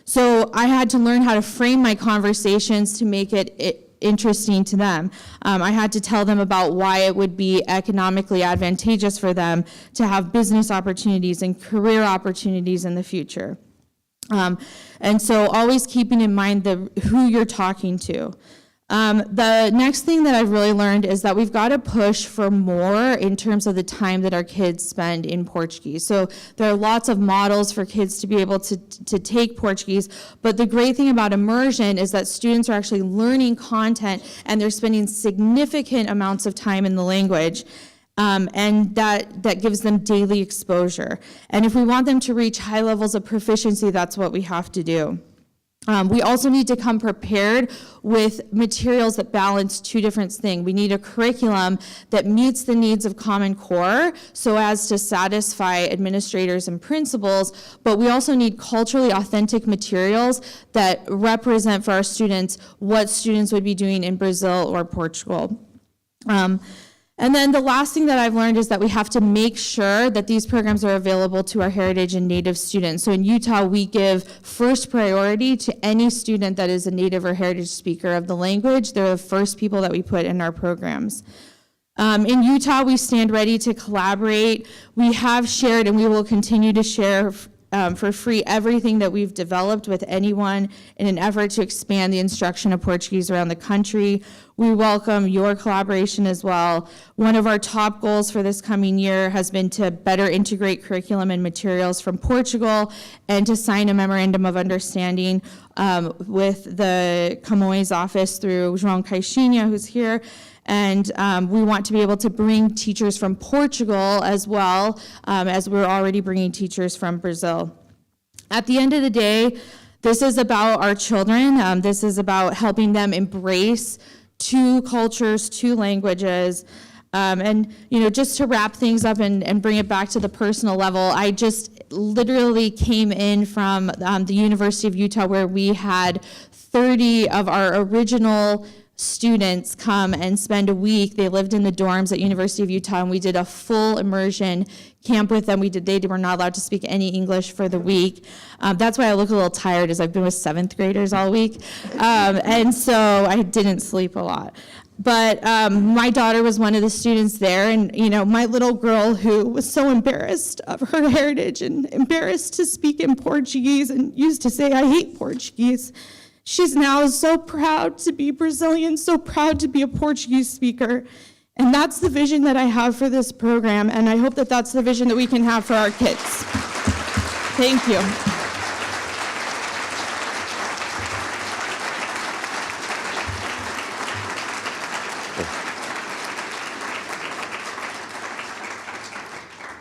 [SPEAKER 4] So I had to learn how to frame my conversations to make it interesting to them. I had to tell them about why it would be economically advantageous for them to have business opportunities and career opportunities in the future. And so always keeping in mind who you're talking to. The next thing that I've really learned is that we've got to push for more in terms of the time that our kids spend in Portuguese. So there are lots of models for kids to be able to take Portuguese, but the great thing about immersion is that students are actually learning content and they're spending significant amounts of time in the language. And that gives them daily exposure. And if we want them to reach high levels of proficiency, that's what we have to do. We also need to come prepared with materials that balance two different things. We need a curriculum that meets the needs of Common Core so as to satisfy administrators and principals, but we also need culturally authentic materials that represent for our students what students would be doing in Brazil or Portugal. And then the last thing that I've learned is that we have to make sure that these programs are available to our heritage and native students. So in Utah, we give first priority to any student that is a native or heritage speaker of the language. They're the first people that we put in our programs. In Utah, we stand ready to collaborate. We have shared and we will continue to share for free everything that we've developed with anyone in an effort to expand the instruction of Portuguese around the country. We welcome your collaboration as well. One of our top goals for this coming year has been to better integrate curriculum and materials from Portugal and to sign a memorandum of understanding with the Camões office through João Caixinha, who's here. And we want to be able to bring teachers from Portugal as well as we're already bringing teachers from Brazil. At the end of the day, this is about our children. This is about helping them embrace two cultures, two languages. And, you know, just to wrap things up and bring it back to the personal level, I just literally came in from the University of Utah where we had 30 of our original students come and spend a week. They lived in the dorms at University of Utah, and we did a full immersion camp with them. They were not allowed to speak any English for the week. That's why I look a little tired, as I've been with 7th graders all week. And so I didn't sleep a lot. But my daughter was one of the students there, and you know, my little girl who was so embarrassed of her heritage and embarrassed to speak in Portuguese and used to say, "I hate Portuguese." She's now so proud to be Brazilian, so proud to be a Portuguese speaker. And that's the vision that I have for this program, and I hope that that's the vision that we can have for our kids. Thank you.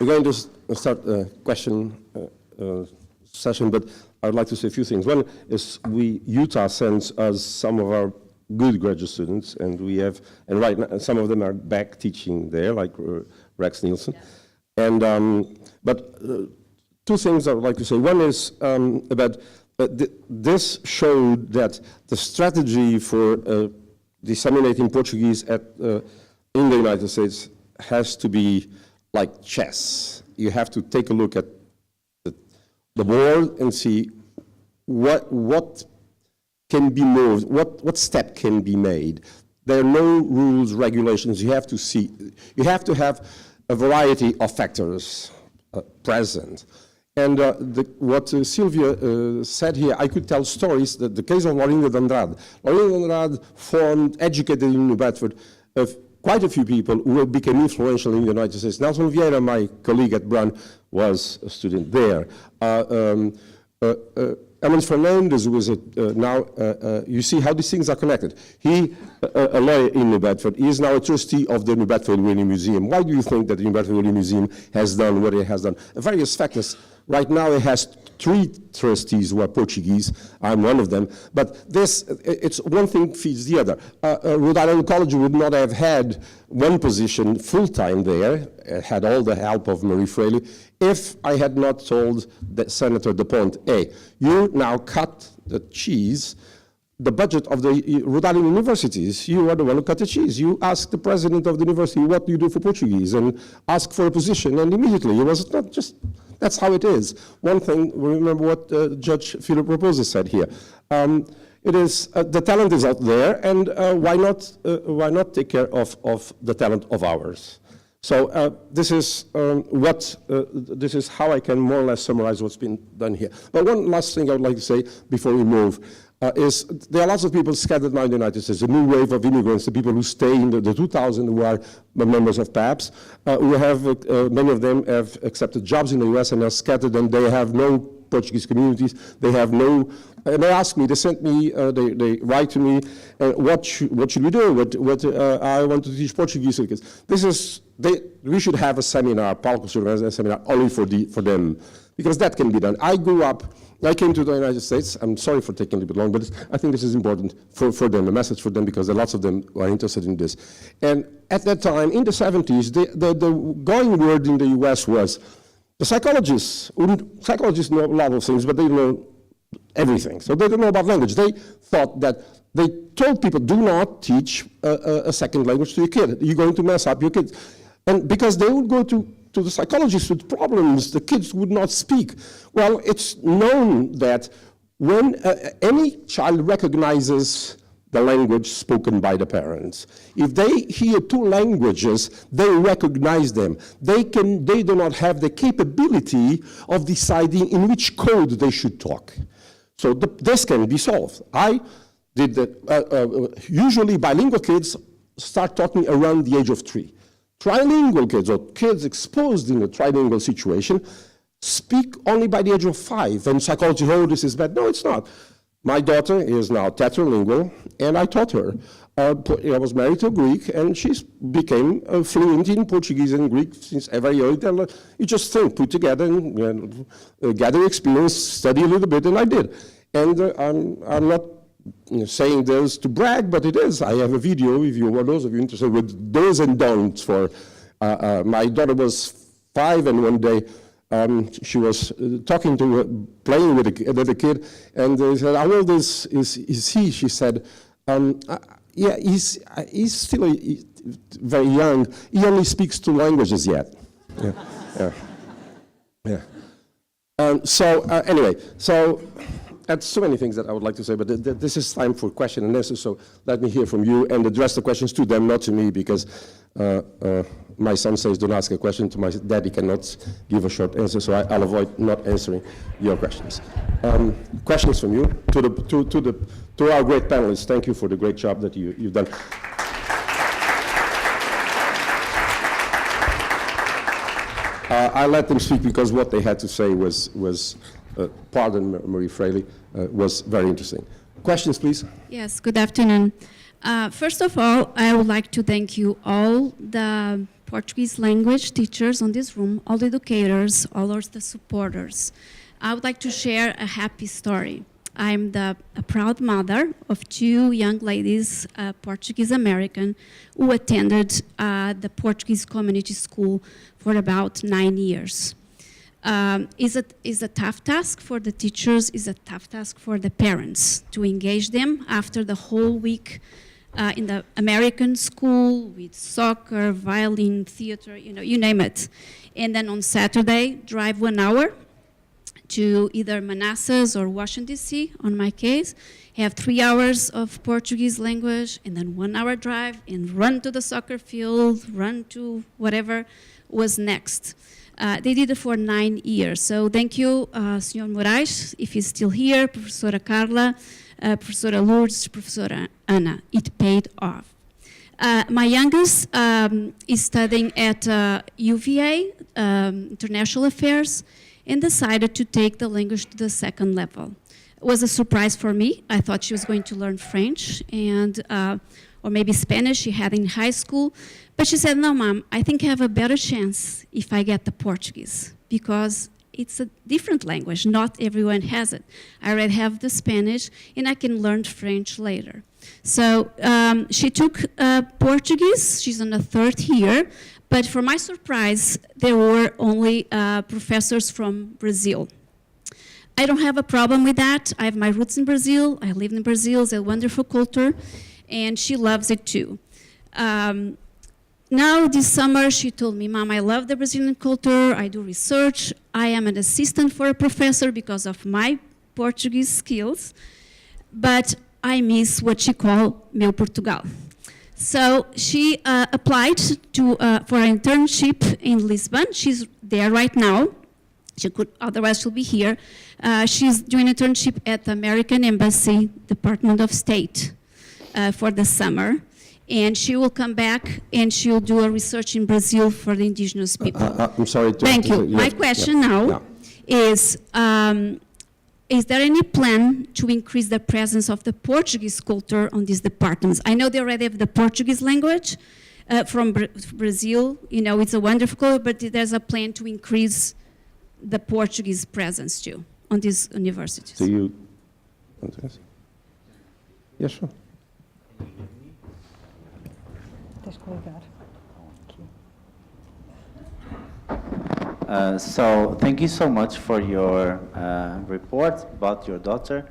[SPEAKER 1] We're going to start a question session, but I would like to say a few things. One is Utah sends us some of our good graduate students, and we have, and right now, some of them are back teaching there, like Rex Nielsen. Yeah. And, but two things I would like to say. One is about, this showed that the strategy for disseminating Portuguese in the United States has to be like chess. You have to take a look at the board and see what can be moved, what step can be made. There are no rules, regulations. You have to see, you have to have a variety of factors present. And what Silvia said here, I could tell stories. The case of Laurinda de Andrade. Laurinda de Andrade educated in New Bedford, quite a few people who became influential in the United States. Nelson Vieira, my colleague at Brown, was a student there. Emmons Fernandez, who is now, you see how these things are connected. He, a lawyer in New Bedford, he is now a trustee of the New Bedford William Museum. Why do you think that the New Bedford William Museum has done what it has done? Various factors. Right now it has 3 trustees who are Portuguese. I'm one of them. But this, it's one thing feeds the other. Rhode Island College would not have had one position full-time there, had all the help of Marie Fraley, if I had not told Senator DuPont, hey, you now cut the cheese, the budget of the Rhode Island universities. You are the one who cut the cheese. You ask the president of the university, what do you do for Portuguese? And ask for a position, and immediately, it was not just, that's how it is. One thing, remember what Judge Philip Raposa said here. it is the talent is out there, and why not take care of the talent of ours? So this is this is how I can more or less summarize what's been done here. But one last thing I would like to say before we move is there are lots of people scattered now in the United States. A new wave of immigrants, the people who stay in the 2,000 who are members of PAPS, who have many of them have accepted jobs in the U.S. and are scattered, and they have no Portuguese communities. They have no. And they ask me. They sent me. They write to me. What should we do? I want to teach Portuguese to kids. This is. We should have a seminar. PALCUS should have a seminar only for them, because that can be done. I came to the United States. I'm sorry for taking a little bit long, but I think this is important for them, a message for them, because there are lots of them who are interested in this. And at that time, in the 70s, the going word in the U.S. was the psychologists know a lot of things, but they know everything. So they don't know about language. They thought that they told people, do not teach a second language to your kid. You're going to mess up your kid. And because they would go to the psychologists with problems, the kids would not speak. Well, it's known that when any child recognizes the language spoken by the parents, if they hear two languages, they recognize them. They do not have the capability of deciding in which code they should talk. So this can be solved. I did that. Usually bilingual kids start talking around the age of 3. Trilingual kids, or kids exposed in a trilingual situation, speak only by the age of 5. And psychology, oh, this is bad. No, it's not. My daughter is now tetralingual, and I taught her. I was married to a Greek, and she became fluent in Portuguese and Greek since very early. You just think, put together, and gather experience, study a little bit, and I did. And I'm not saying this to brag, but it is. I have a video, if you were those of you interested, with do's and don'ts for, my daughter was 5, and one day she was playing with another kid, and they said, how old is he? She said, yeah, he's still very young. He only speaks 2 languages yet. Yeah. Anyway, that's so many things that I would like to say, but this is time for question and answer, so let me hear from you and address the questions to them, not to me, because my son says don't ask a question to my daddy, cannot give a short answer, so I'll avoid not answering your questions. Questions from you to our great panelists. Thank you for the great job that you've done. I let them speak because what they had to say was pardon Marie Fraley, was very interesting. Questions, please?
[SPEAKER 5] Yes, good afternoon. First of all, I would like to thank you all, the Portuguese language teachers on this room, all the educators, all the supporters. I would like to share a happy story. I'm a proud mother of 2 young ladies, Portuguese-American, who attended the Portuguese community school for about 9 years. Is a tough task for the teachers, is a tough task for the parents to engage them after the whole week in the American school with soccer, violin, theater, you name it. And then on Saturday, drive 1 hour to either Manassas or Washington, D.C., on my case, have 3 hours of Portuguese language, and then 1 hour drive, and run to the soccer field, run to whatever was next. They did it for 9 years. So thank you, Sr. Moraes, if he's still here, Professora Carla, Professora Lourdes, Professora Ana. It paid off. My youngest is studying at UVA, International Affairs, and decided to take the language to the 2nd level. It was a surprise for me. I thought she was going to learn French and or maybe Spanish she had in high school. But she said, no, Mom, I think I have a better chance if I get the Portuguese, because it's a different language. Not everyone has it. I already have the Spanish, and I can learn French later. So she took Portuguese. She's on the 3rd year. But for my surprise, there were only professors from Brazil. I don't have a problem with that. I have my roots in Brazil. I lived in Brazil. It's a wonderful culture, and she loves it too. Now this summer, she told me, Mom, I love the Brazilian culture. I do research. I am an assistant for a professor because of my Portuguese skills. But I miss what she called meu Portugal. So she applied for an internship in Lisbon. She's there right now. She could, otherwise she'll be here. She's doing an internship at the American Embassy, Department of State, for the summer. And she will come back and she'll do a research in Brazil for the indigenous people.
[SPEAKER 1] I'm sorry to...
[SPEAKER 5] Thank you. My question now is there any plan to increase the presence of the Portuguese culture on these departments? I know they already have the Portuguese language from Brazil. You know, it's a wonderful culture, but there's a plan to increase the Portuguese presence too on these universities.
[SPEAKER 1] Do you want to answer? Yeah, sure.
[SPEAKER 2] So thank you so much for your report about your daughter.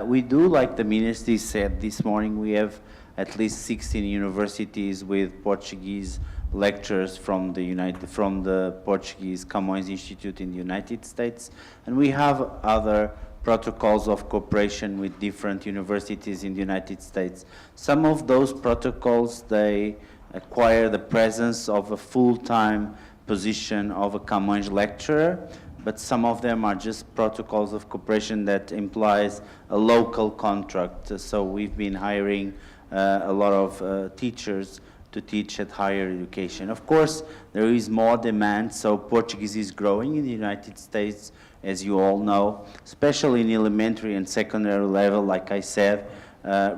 [SPEAKER 2] We do, like the ministry said this morning, we have at least 16 universities with Portuguese lecturers from the Portuguese Camões Institute in the United States, and we have other protocols of cooperation with different universities in the United States. Some of those protocols, they acquire the presence of a full-time position of a Camões lecturer, but some of them are just protocols of cooperation that implies a local contract. So we've been hiring a lot of teachers to teach at higher education. Of course, there is more demand, so Portuguese is growing in the United States, as you all know, especially in elementary and secondary level. Like I said,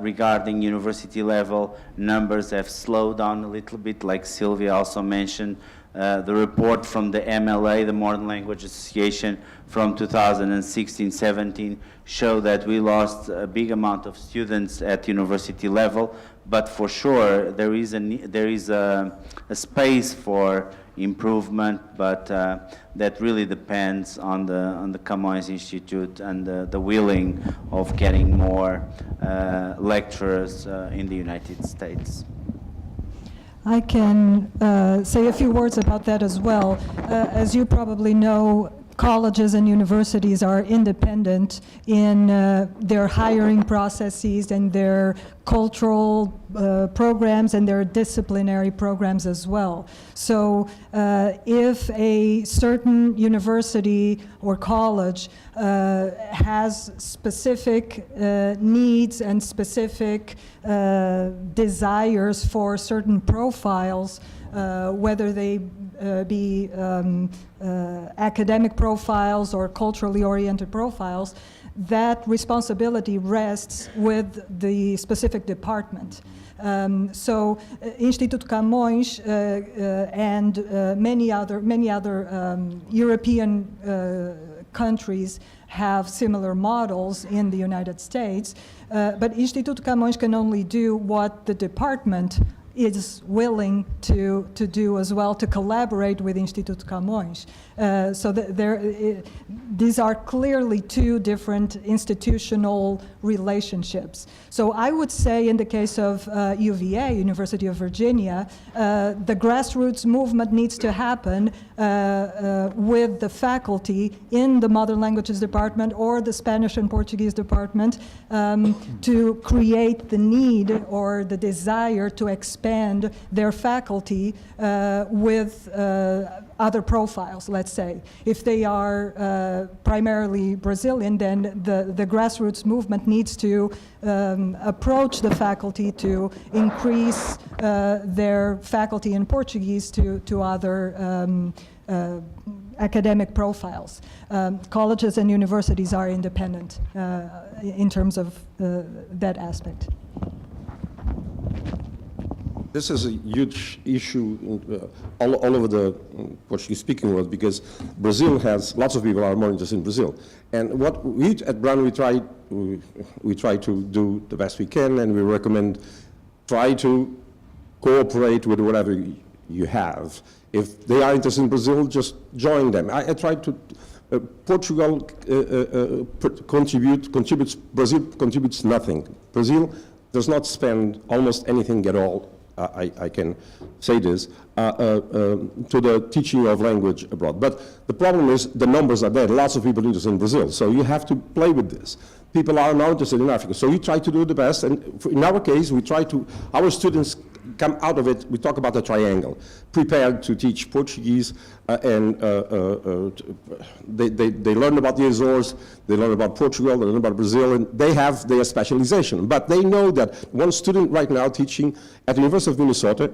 [SPEAKER 2] regarding university level, numbers have slowed down a little bit, like Silvia also mentioned. The report from the MLA, the Modern Language Association, from 2016-17 show that we lost a big amount of students at university level, but for sure there is a space for improvement, but that really depends on the Camões Institute and the willing of getting more lecturers in the United States.
[SPEAKER 3] I can say a few words about that as well. As you probably know, colleges and universities are independent in their hiring processes and their cultural programs and their disciplinary programs as well. So if a certain university or college has specific needs and specific desires for certain profiles, whether they be academic profiles or culturally oriented profiles, that responsibility rests with the specific department. So Instituto Camões and many other European countries have similar models in the United States, but Instituto Camões can only do what the department is willing to do as well, to collaborate with Instituto Camões. So these are clearly two different institutional relationships. So I would say in the case of UVA, University of Virginia, the grassroots movement needs to happen with the faculty in the Modern Languages Department or the Spanish and Portuguese Department to create the need or the desire to expand their faculty with other profiles, let's say. If they are primarily Brazilian, then the grassroots movement needs to approach the faculty to increase their faculty in Portuguese to other academic profiles. Colleges and universities are independent in terms of that aspect.
[SPEAKER 1] This is a huge issue all over the Portuguese-speaking world, because Brazil has, lots of people are more interested in Brazil. And what we at Brown, we try to do the best we can, and we recommend try to cooperate with whatever you have. If they are interested in Brazil, just join them. I try to, Portugal contributes, Brazil contributes nothing. Brazil does not spend almost anything at all, I can say this, to the teaching of language abroad. But the problem is the numbers are there. Lots of people interested in Brazil, so you have to play with this. people are now interested in Africa. So we try to do the best, and in our case, we try to, our students come out of it, we talk about the triangle, prepared to teach Portuguese, and they learn about the Azores, they learn about Portugal, they learn about Brazil, and they have their specialization. But they know that one student right now teaching at the University of Minnesota,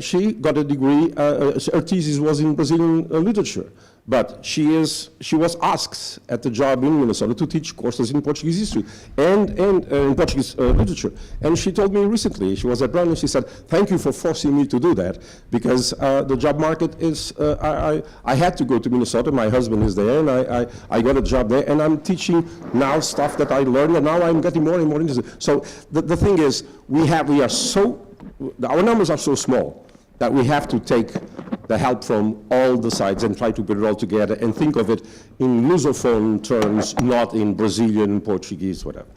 [SPEAKER 1] she got a degree, her thesis was in Brazilian literature. But she was asked at the job in Minnesota to teach courses in Portuguese history and in Portuguese literature. And she told me recently, she was at Brown, and she said, thank you for forcing me to do that, because the job market is, I had to go to Minnesota, my husband is there, and I got a job there, and I'm teaching now stuff that I learned, and now I'm getting more and more interested. So the thing is, our numbers are so small that we have to take the help from all the sides and try to put it all together and think of it in Lusophone terms, not in Brazilian, Portuguese, whatever.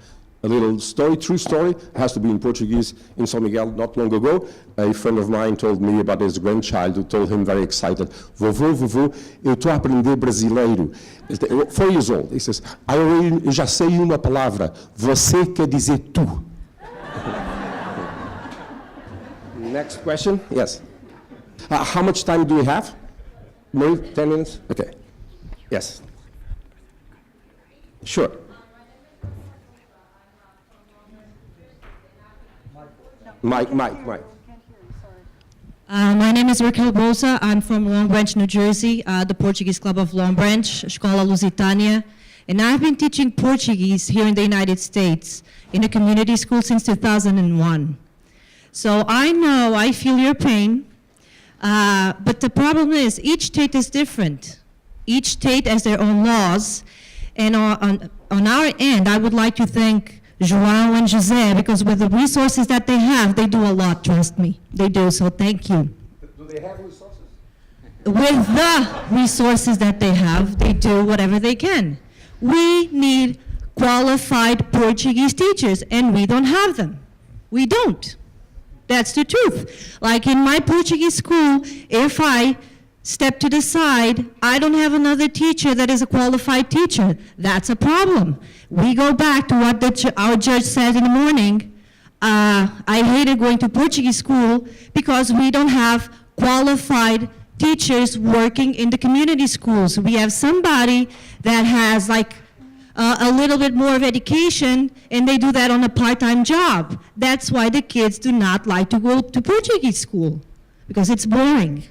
[SPEAKER 1] A little story, true story, has to be in Portuguese. In São Miguel, not long ago, a friend of mine told me about his grandchild, who told him very excited, vovô, eu estou a aprender brasileiro. 4 years old. He says, eu já sei uma palavra, você quer dizer tu. Next question, yes. How much time do we have? Maybe 10 minutes? Okay. Yes. Sure. Mike.
[SPEAKER 6] My name is Raquel Bolsa. I'm from Long Branch, New Jersey, the Portuguese Club of Long Branch, Escola Lusitânia. And I've been teaching Portuguese here in the United States in a community school since 2001. So I feel your pain. But the problem is, each state is different. Each state has their own laws. And on our end, I would like to thank João and José, because with the resources that they have, they do a lot, trust me. They do, so thank you.
[SPEAKER 1] Do they have resources?
[SPEAKER 6] With the resources that they have, they do whatever they can. We need qualified Portuguese teachers, and we don't have them. We don't. That's the truth. Like in my Portuguese school, if I step to the side, I don't have another teacher that is a qualified teacher. That's a problem. We go back to what our judge said in the morning. I hated going to Portuguese school because we don't have qualified teachers working in the community schools. We have somebody that has like a little bit more of education, and they do that on a part-time job. That's why the kids do not like to go to Portuguese school, because it's boring.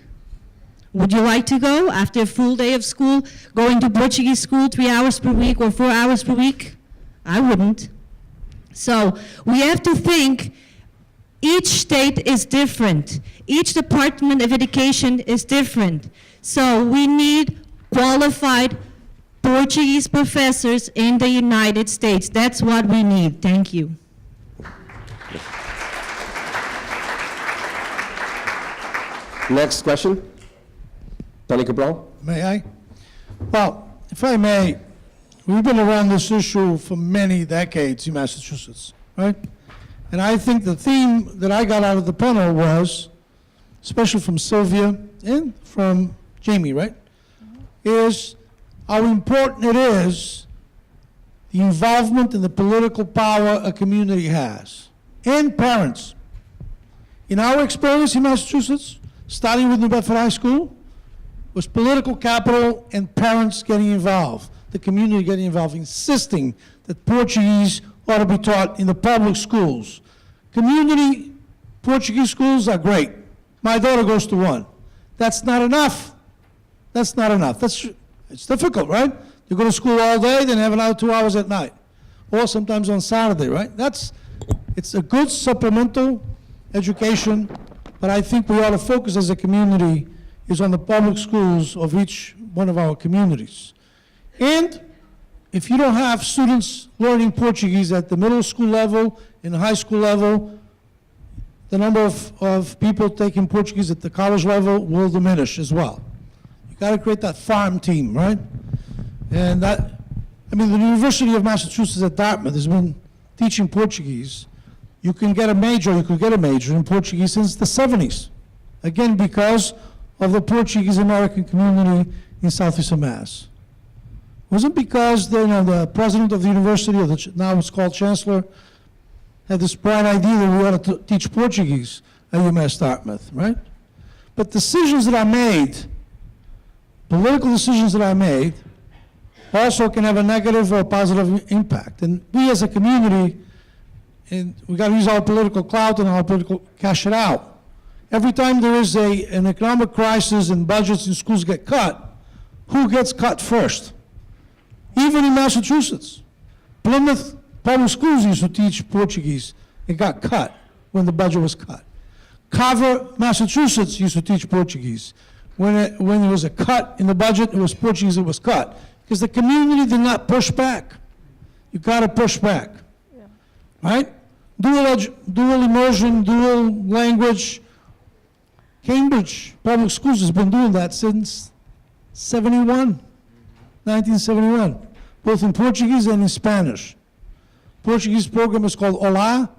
[SPEAKER 6] Would you like to go after a full day of school, going to Portuguese school 3 hours per week or 4 hours per week? I wouldn't. So we have to think each state is different. Each Department of Education is different. So we need qualified Portuguese professors in the United States. That's what we need. Thank you.
[SPEAKER 1] Next question. Tony Cabral?
[SPEAKER 7] May I? Well, if I may, we've been around this issue for many decades in Massachusetts, right? And I think the theme that I got out of the panel was, especially from Silvia and from Jamie, right? Is how important it is, the involvement and the political power a community has, and parents. In our experience in Massachusetts, starting with New Bedford High School, was political capital and parents getting involved, the community getting involved, insisting that Portuguese ought to be taught in the public schools. Community Portuguese schools are great. My daughter goes to one. That's not enough. That's not enough. It's difficult, right? You go to school all day, then have another 2 hours at night, or sometimes on Saturday, right? It's a good supplemental education, but I think we ought to focus as a community is on the public schools of each one of our communities. And if you don't have students learning Portuguese at the middle school level, in the high school level, the number of people taking Portuguese at the college level will diminish as well. You got to create that farm team, right? And that, I mean, the University of Massachusetts at Dartmouth has been teaching Portuguese. You can get a major, you could get a major in Portuguese since the 70s. Again, because of the Portuguese-American community in Southeastern Mass. wasn't because the president of the university, or now it's called chancellor, had this bright idea that we ought to teach Portuguese at UMass Dartmouth, right? But decisions that are made, political decisions that are made, also can have a negative or positive impact. And we as a community, and we got to use our political clout and our political cash it out. Every time there is an economic crisis and budgets in schools get cut, who gets cut first? Even in Massachusetts, Plymouth Public Schools used to teach Portuguese. It got cut when the budget was cut. Carver, Massachusetts used to teach Portuguese. When there was a cut in the budget, it was Portuguese that was cut. Because the community did not push back. You got to push back. Yeah. Right? Dual immersion, dual language. Cambridge Public Schools has been doing that since 1971, both in Portuguese and in Spanish. Portuguese program is called Olá,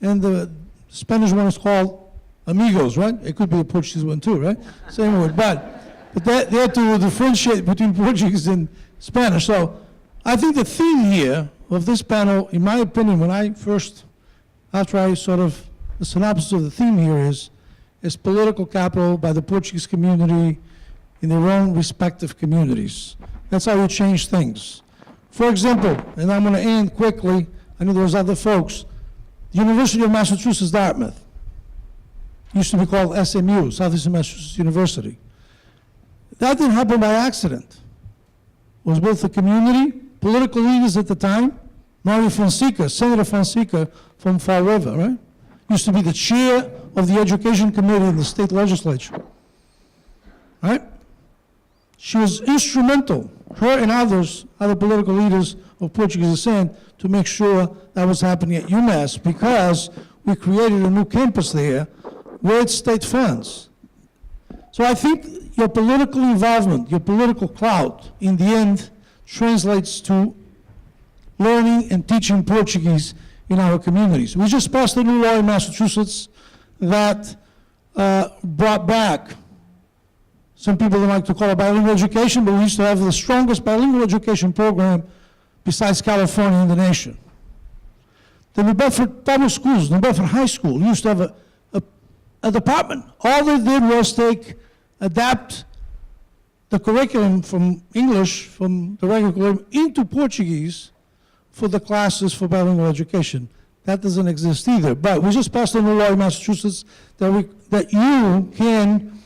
[SPEAKER 7] and the Spanish one is called Amigos, right? It could be a Portuguese one too, right? Same word, but they had to differentiate between Portuguese and Spanish. So I think the theme here of this panel, in my opinion, after I sort of, the synopsis of the theme here is political capital by the Portuguese community in their own respective communities. That's how you change things. For example, and I'm going to end quickly, I know there's other folks, the University of Massachusetts Dartmouth used to be called SMU, Southeastern Massachusetts University. That didn't happen by accident. It was both the community, political leaders at the time, Mario Fonseca, Senator Fonseca from Fall River, right? Used to be the chair of the education committee in the state legislature, right? She was instrumental, her and other political leaders of Portuguese descent, to make sure that was happening at UMass, because we created a new campus there with state funds. So I think your political involvement, your political clout, in the end, translates to learning and teaching Portuguese in our communities. We just passed a new law in Massachusetts that brought back, some people like to call it bilingual education, but we used to have the strongest bilingual education program besides California in the nation. The New Bedford Public Schools, New Bedford High School, used to have a department. All they did was adapt the curriculum from English, from the regular curriculum, into Portuguese for the classes for bilingual education. That doesn't exist either. But we just passed a new law in Massachusetts that you can,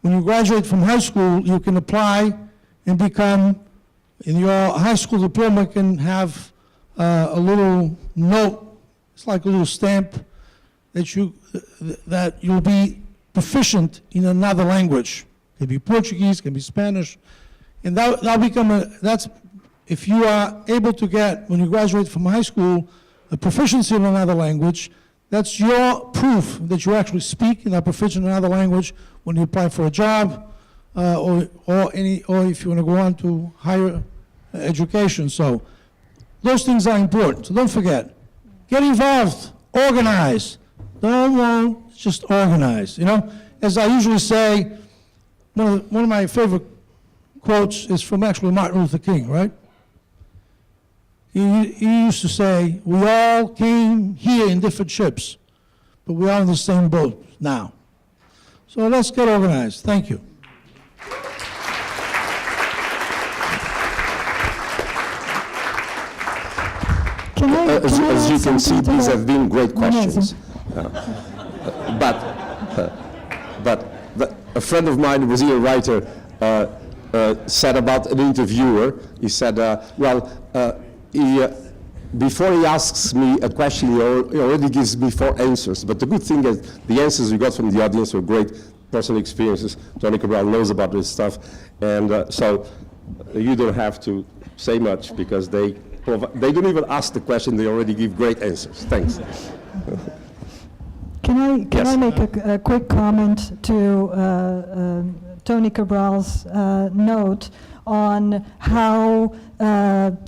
[SPEAKER 7] when you graduate from high school, you can apply and become, in your high school diploma can have a little note, it's like a little stamp, that you'll be proficient in another language. It can be Portuguese, it can be Spanish, and that'll become that's, if you are able to get, when you graduate from high school, a proficiency in another language, that's your proof that you actually speak and are proficient in another language when you apply for a job, or if you want to go on to higher education. So those things are important. So don't forget, get involved, organize. Don't just organize. You know, as I usually say, one of my favorite quotes is from actually Martin Luther King, right? He used to say, we all came here in different ships, but we're all in the same boat now. So let's get organized. Thank you.
[SPEAKER 1] As you can see, these have been great questions. But a friend of mine, was a writer, said about an interviewer, he said, before he asks me a question, he already gives me 4 answers. But the good thing is the answers we got from the audience were great personal experiences. Tony Cabral knows about this stuff. And so you don't have to say much, because they don't even ask the question, they already give great answers. Thanks.
[SPEAKER 3] Can I make a quick comment to Tony Cabral's note on how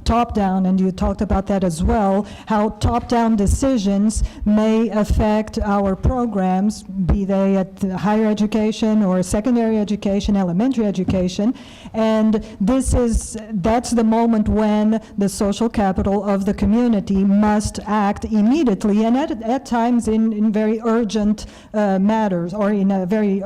[SPEAKER 3] top-down, and you talked about that as well, how top-down decisions may affect our programs, be they at higher education or secondary education, elementary education, and that's the moment when the social capital of the community must act immediately, and at times in very urgent matters, or in a very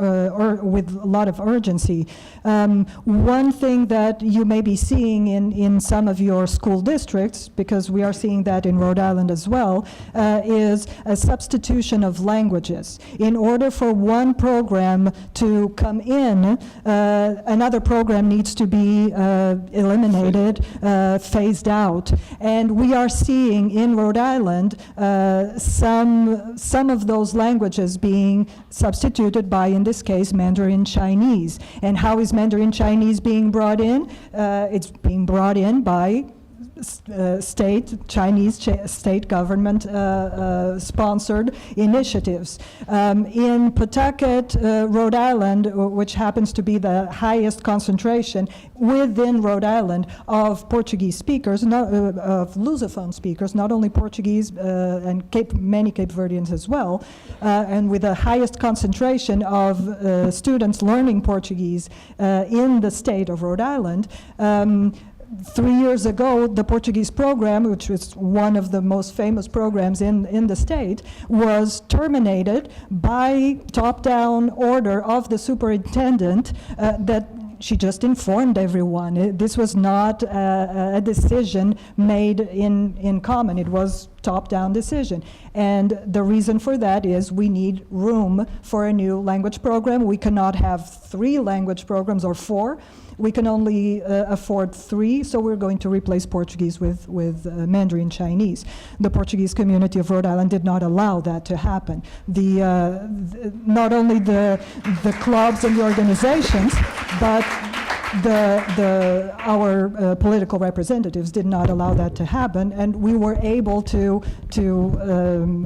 [SPEAKER 3] with a lot of urgency. One thing that you may be seeing in some of your school districts, because we are seeing that in Rhode Island as well, is a substitution of languages. In order for one program to come in, another program needs to be eliminated, phased out. And we are seeing in Rhode Island some of those languages being substituted by, in this case, Mandarin Chinese. And how is Mandarin Chinese being brought in? It's being brought in by state government sponsored initiatives. In Pawtucket, Rhode Island, which happens to be the highest concentration within Rhode Island of Portuguese speakers, of Lusophone speakers, not only Portuguese and many Cape Verdeans as well, and with the highest concentration of students learning Portuguese in the state of Rhode Island. 3 years ago, the Portuguese program, which was one of the most famous programs in the state, was terminated by top-down order of the superintendent that she just informed everyone. This was not a decision made in common. It was top-down decision. And the reason for that is we need room for a new language program. We cannot have 3 language programs or 4. We can only afford 3, so we're going to replace Portuguese with Mandarin Chinese. The Portuguese community of Rhode Island did not allow that to happen. Not only the clubs and the organizations, but our political representatives did not allow that to happen, and we were able to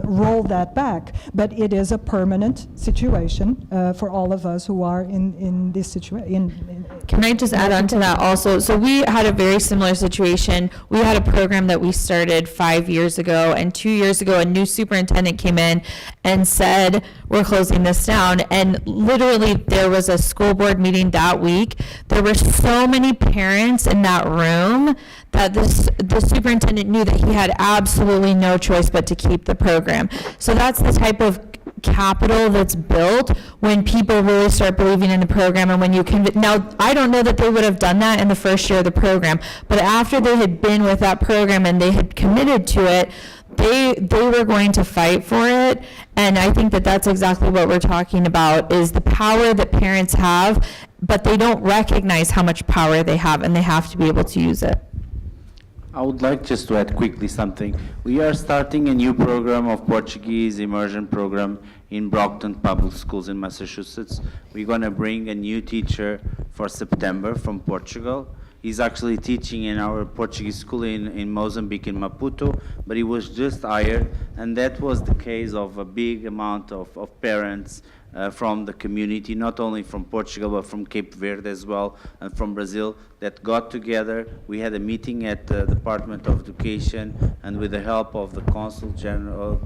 [SPEAKER 3] roll that back. But it is a permanent situation for all of us who are in this situation.
[SPEAKER 4] Can I just add on to that also? So we had a very similar situation. We had a program that we started 5 years ago, and 2 years ago a new superintendent came in and said, we're closing this down. And literally there was a school board meeting that week. There were so many parents in that room that the superintendent knew that he had absolutely no choice but to keep the program. So that's the type of capital that's built when people really start believing in the program, and when you now I don't know that they would have done that in the first year of the program, but after they had been with that program and they had committed to it, they were going to fight for it. And I think that that's exactly what we're talking about, is the power that parents have, but they don't recognize how much power they have, and they have to be able to use it.
[SPEAKER 2] I would like just to add quickly something. We are starting a new program of Portuguese immersion program in Brockton Public Schools in Massachusetts. We're going to bring a new teacher for September from Portugal. He's actually teaching in our Portuguese school in Mozambique, in Maputo, but he was just hired, and that was the case of a big amount of parents from the community, not only from Portugal, but from Cape Verde as well, and from Brazil, that got together. We had a meeting at the Department of Education, and with the help of the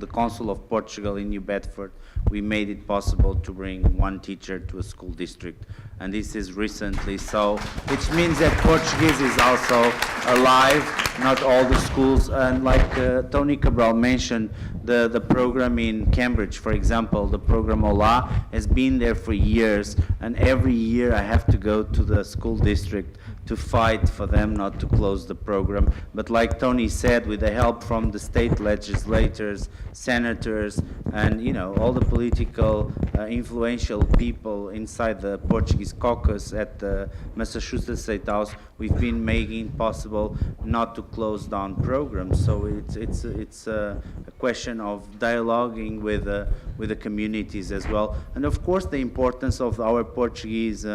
[SPEAKER 2] Consul of Portugal in New Bedford, we made it possible to bring one teacher to a school district. And this is recently, so, which means that Portuguese is also alive, not all the schools, and like Tony Cabral mentioned, the program in Cambridge, for example, the program Olá has been there for years, and every year I have to go to the school district to fight for them not to close the program. But like Tony said, with the help from the state legislators, senators, and all the political influential people inside the Portuguese caucus at the Massachusetts State House, we've been making possible not to close down programs. So it's a question of dialoguing with the communities as well, and of course the importance of our Portuguese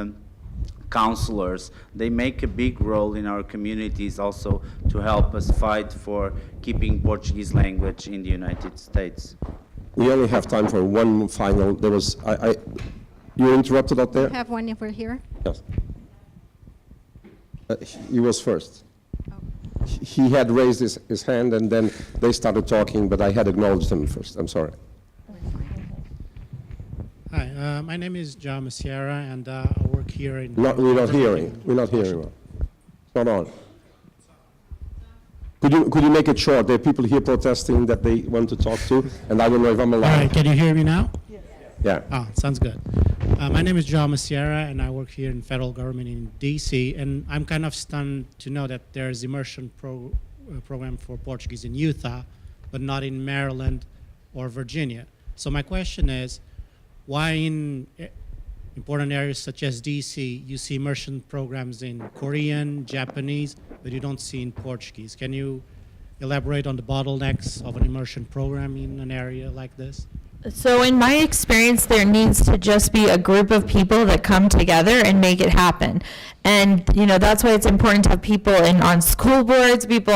[SPEAKER 2] counselors. They make a big role in our communities also to help us fight for keeping Portuguese language in the United States.
[SPEAKER 1] We only have time for one final. There was, you interrupted out there?
[SPEAKER 8] Have one over here.
[SPEAKER 1] Yes. He was first. He had raised his hand, and then they started talking, but I had acknowledged him first. I'm sorry.
[SPEAKER 8] Hi, my name is João, and I work here in...
[SPEAKER 1] We're not hearing. We're not hearing well. It's not on. Could you make it short? There are people here protesting that they want to talk to, and I don't know if I'm allowed.
[SPEAKER 8] All right, can you hear me now?
[SPEAKER 1] Yeah.
[SPEAKER 8] Oh, sounds good. My name is João, and I work here in federal government in D.C., and I'm kind of stunned to know that there's immersion program for Portuguese in Utah, but not in Maryland or Virginia. So my question is, why in important areas such as D.C., you see immersion programs in Korean, Japanese, but you don't see in Portuguese? Can you elaborate on the bottlenecks of an immersion program in an area like this?
[SPEAKER 4] So in my experience, there needs to just be a group of people that come together and make it happen. And, you know, that's why it's important to have people on school boards, people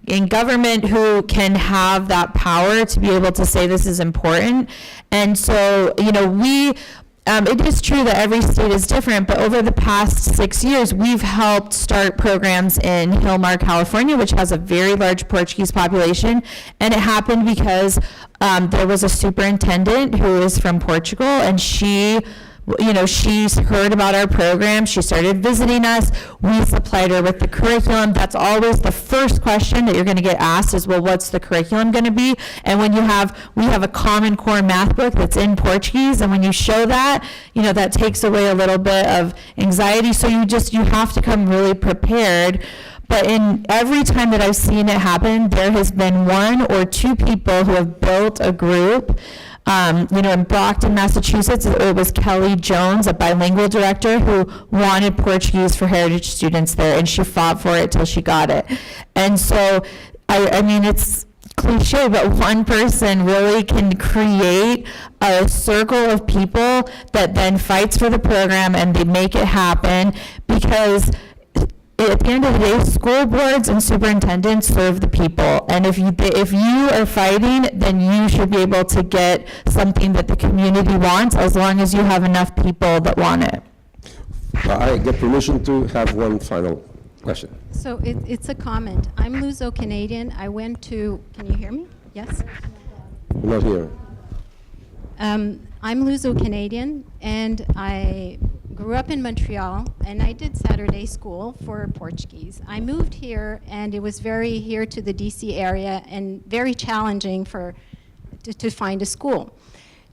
[SPEAKER 4] in government who can have that power to be able to say this is important. And so, you know, it is true that every state is different, but over the past 6 years, we've helped start programs in Hilmar, California, which has a very large Portuguese population. And it happened because there was a superintendent who is from Portugal, and she's heard about our program. She started visiting us. We supplied her with the curriculum. That's always the first question that you're going to get asked is, well, what's the curriculum going to be? And when we have a Common Core math book that's in Portuguese, and when you show that, you know, that takes away a little bit of anxiety. So you have to come really prepared. But in every time that I've seen it happen, there has been one or two people who have built a group. In Brockton, Massachusetts, it was Kelly Jones, a bilingual director, who wanted Portuguese for heritage students there, and she fought for it till she got it. And so, I mean, it's cliche, but one person really can create a circle of people that then fights for the program, and they make it happen, because at the end of the day, school boards and superintendents serve the people. And if you are fighting, then you should be able to get something that the community wants, as long as you have enough people that want it.
[SPEAKER 1] I get permission to have one final question.
[SPEAKER 9] So it's a comment. I'm Luso-Canadian. I went to, can you hear me? Yes?
[SPEAKER 1] We're not here.
[SPEAKER 9] I'm Luso-Canadian, and I grew up in Montreal, and I did Saturday school for Portuguese. I moved here, and it was here to the DC area, and very challenging to find a school.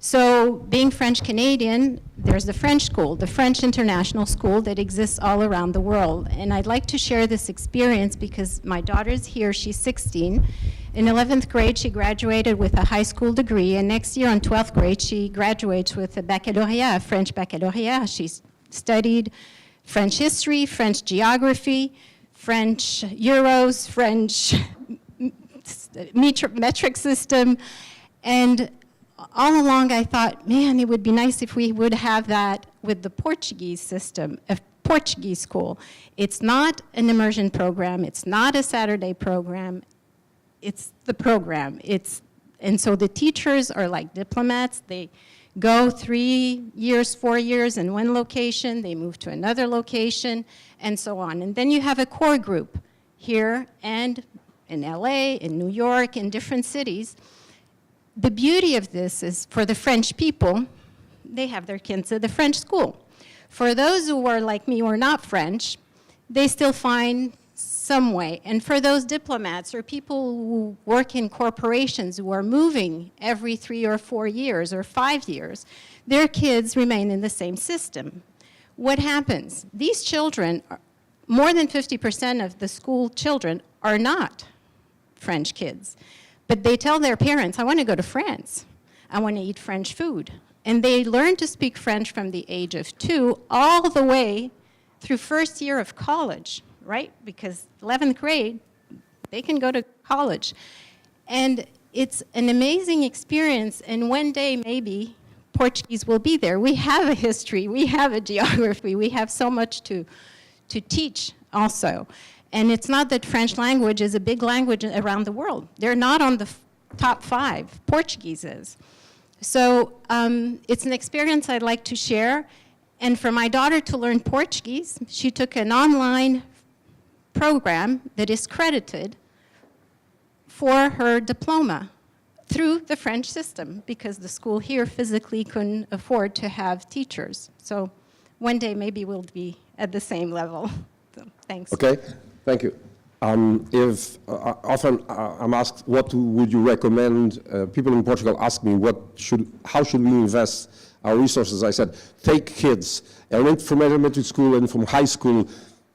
[SPEAKER 9] So being French-Canadian, there's the French school, the French International School that exists all around the world. And I'd like to share this experience because my daughter's here, she's 16. In 11th grade, she graduated with a high school degree, and next year in 12th grade, she graduates with a baccalaureate, a French baccalaureate. She's studied French history, French geography, French Euros, French metric system, and all along I thought, man, it would be nice if we would have that with the Portuguese system, a Portuguese school. It's not an immersion program, it's not a Saturday program, it's the program. And so the teachers are like diplomats. They go 3 years, 4 years in one location, they move to another location, and so on. And then you have a core group here and in LA, in New York, in different cities. The beauty of this is for the French people, they have their kids at the French school. For those who are like me, who are not French, they still find some way. And for those diplomats or people who work in corporations who are moving every 3 or 4 years or 5 years, their kids remain in the same system. What happens? These children, more than 50% of the school children are not French kids. But they tell their parents, I want to go to France. I want to eat French food. And they learn to speak French from the age of 2 all the way through first year of college, right? Because 11th grade, they can go to college. And it's an amazing experience, and one day maybe Portuguese will be there. We have a history, we have a geography, we have so much to teach also. And it's not that French language is a big language around the world. They're not on the top 5. Portuguese is. So it's an experience I'd like to share. And for my daughter to learn Portuguese, she took an online program that is credited for her diploma through the French system, because the school here physically couldn't afford to have teachers. So one day maybe we'll be at the same level. So, thanks.
[SPEAKER 1] Okay, thank you. Often I'm asked, what would you recommend? People in Portugal ask me, how should we invest our resources? I said, take kids, from elementary school and from high school,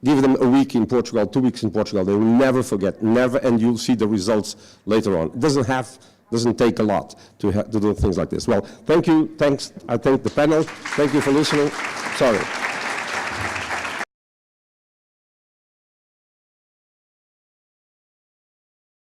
[SPEAKER 1] give them a week in Portugal, 2 weeks in Portugal. They will never forget, never, and you'll see the results later on. It doesn't take a lot to do things like this. Well, thank you, thanks. I thank the panel. Thank you for listening. Sorry.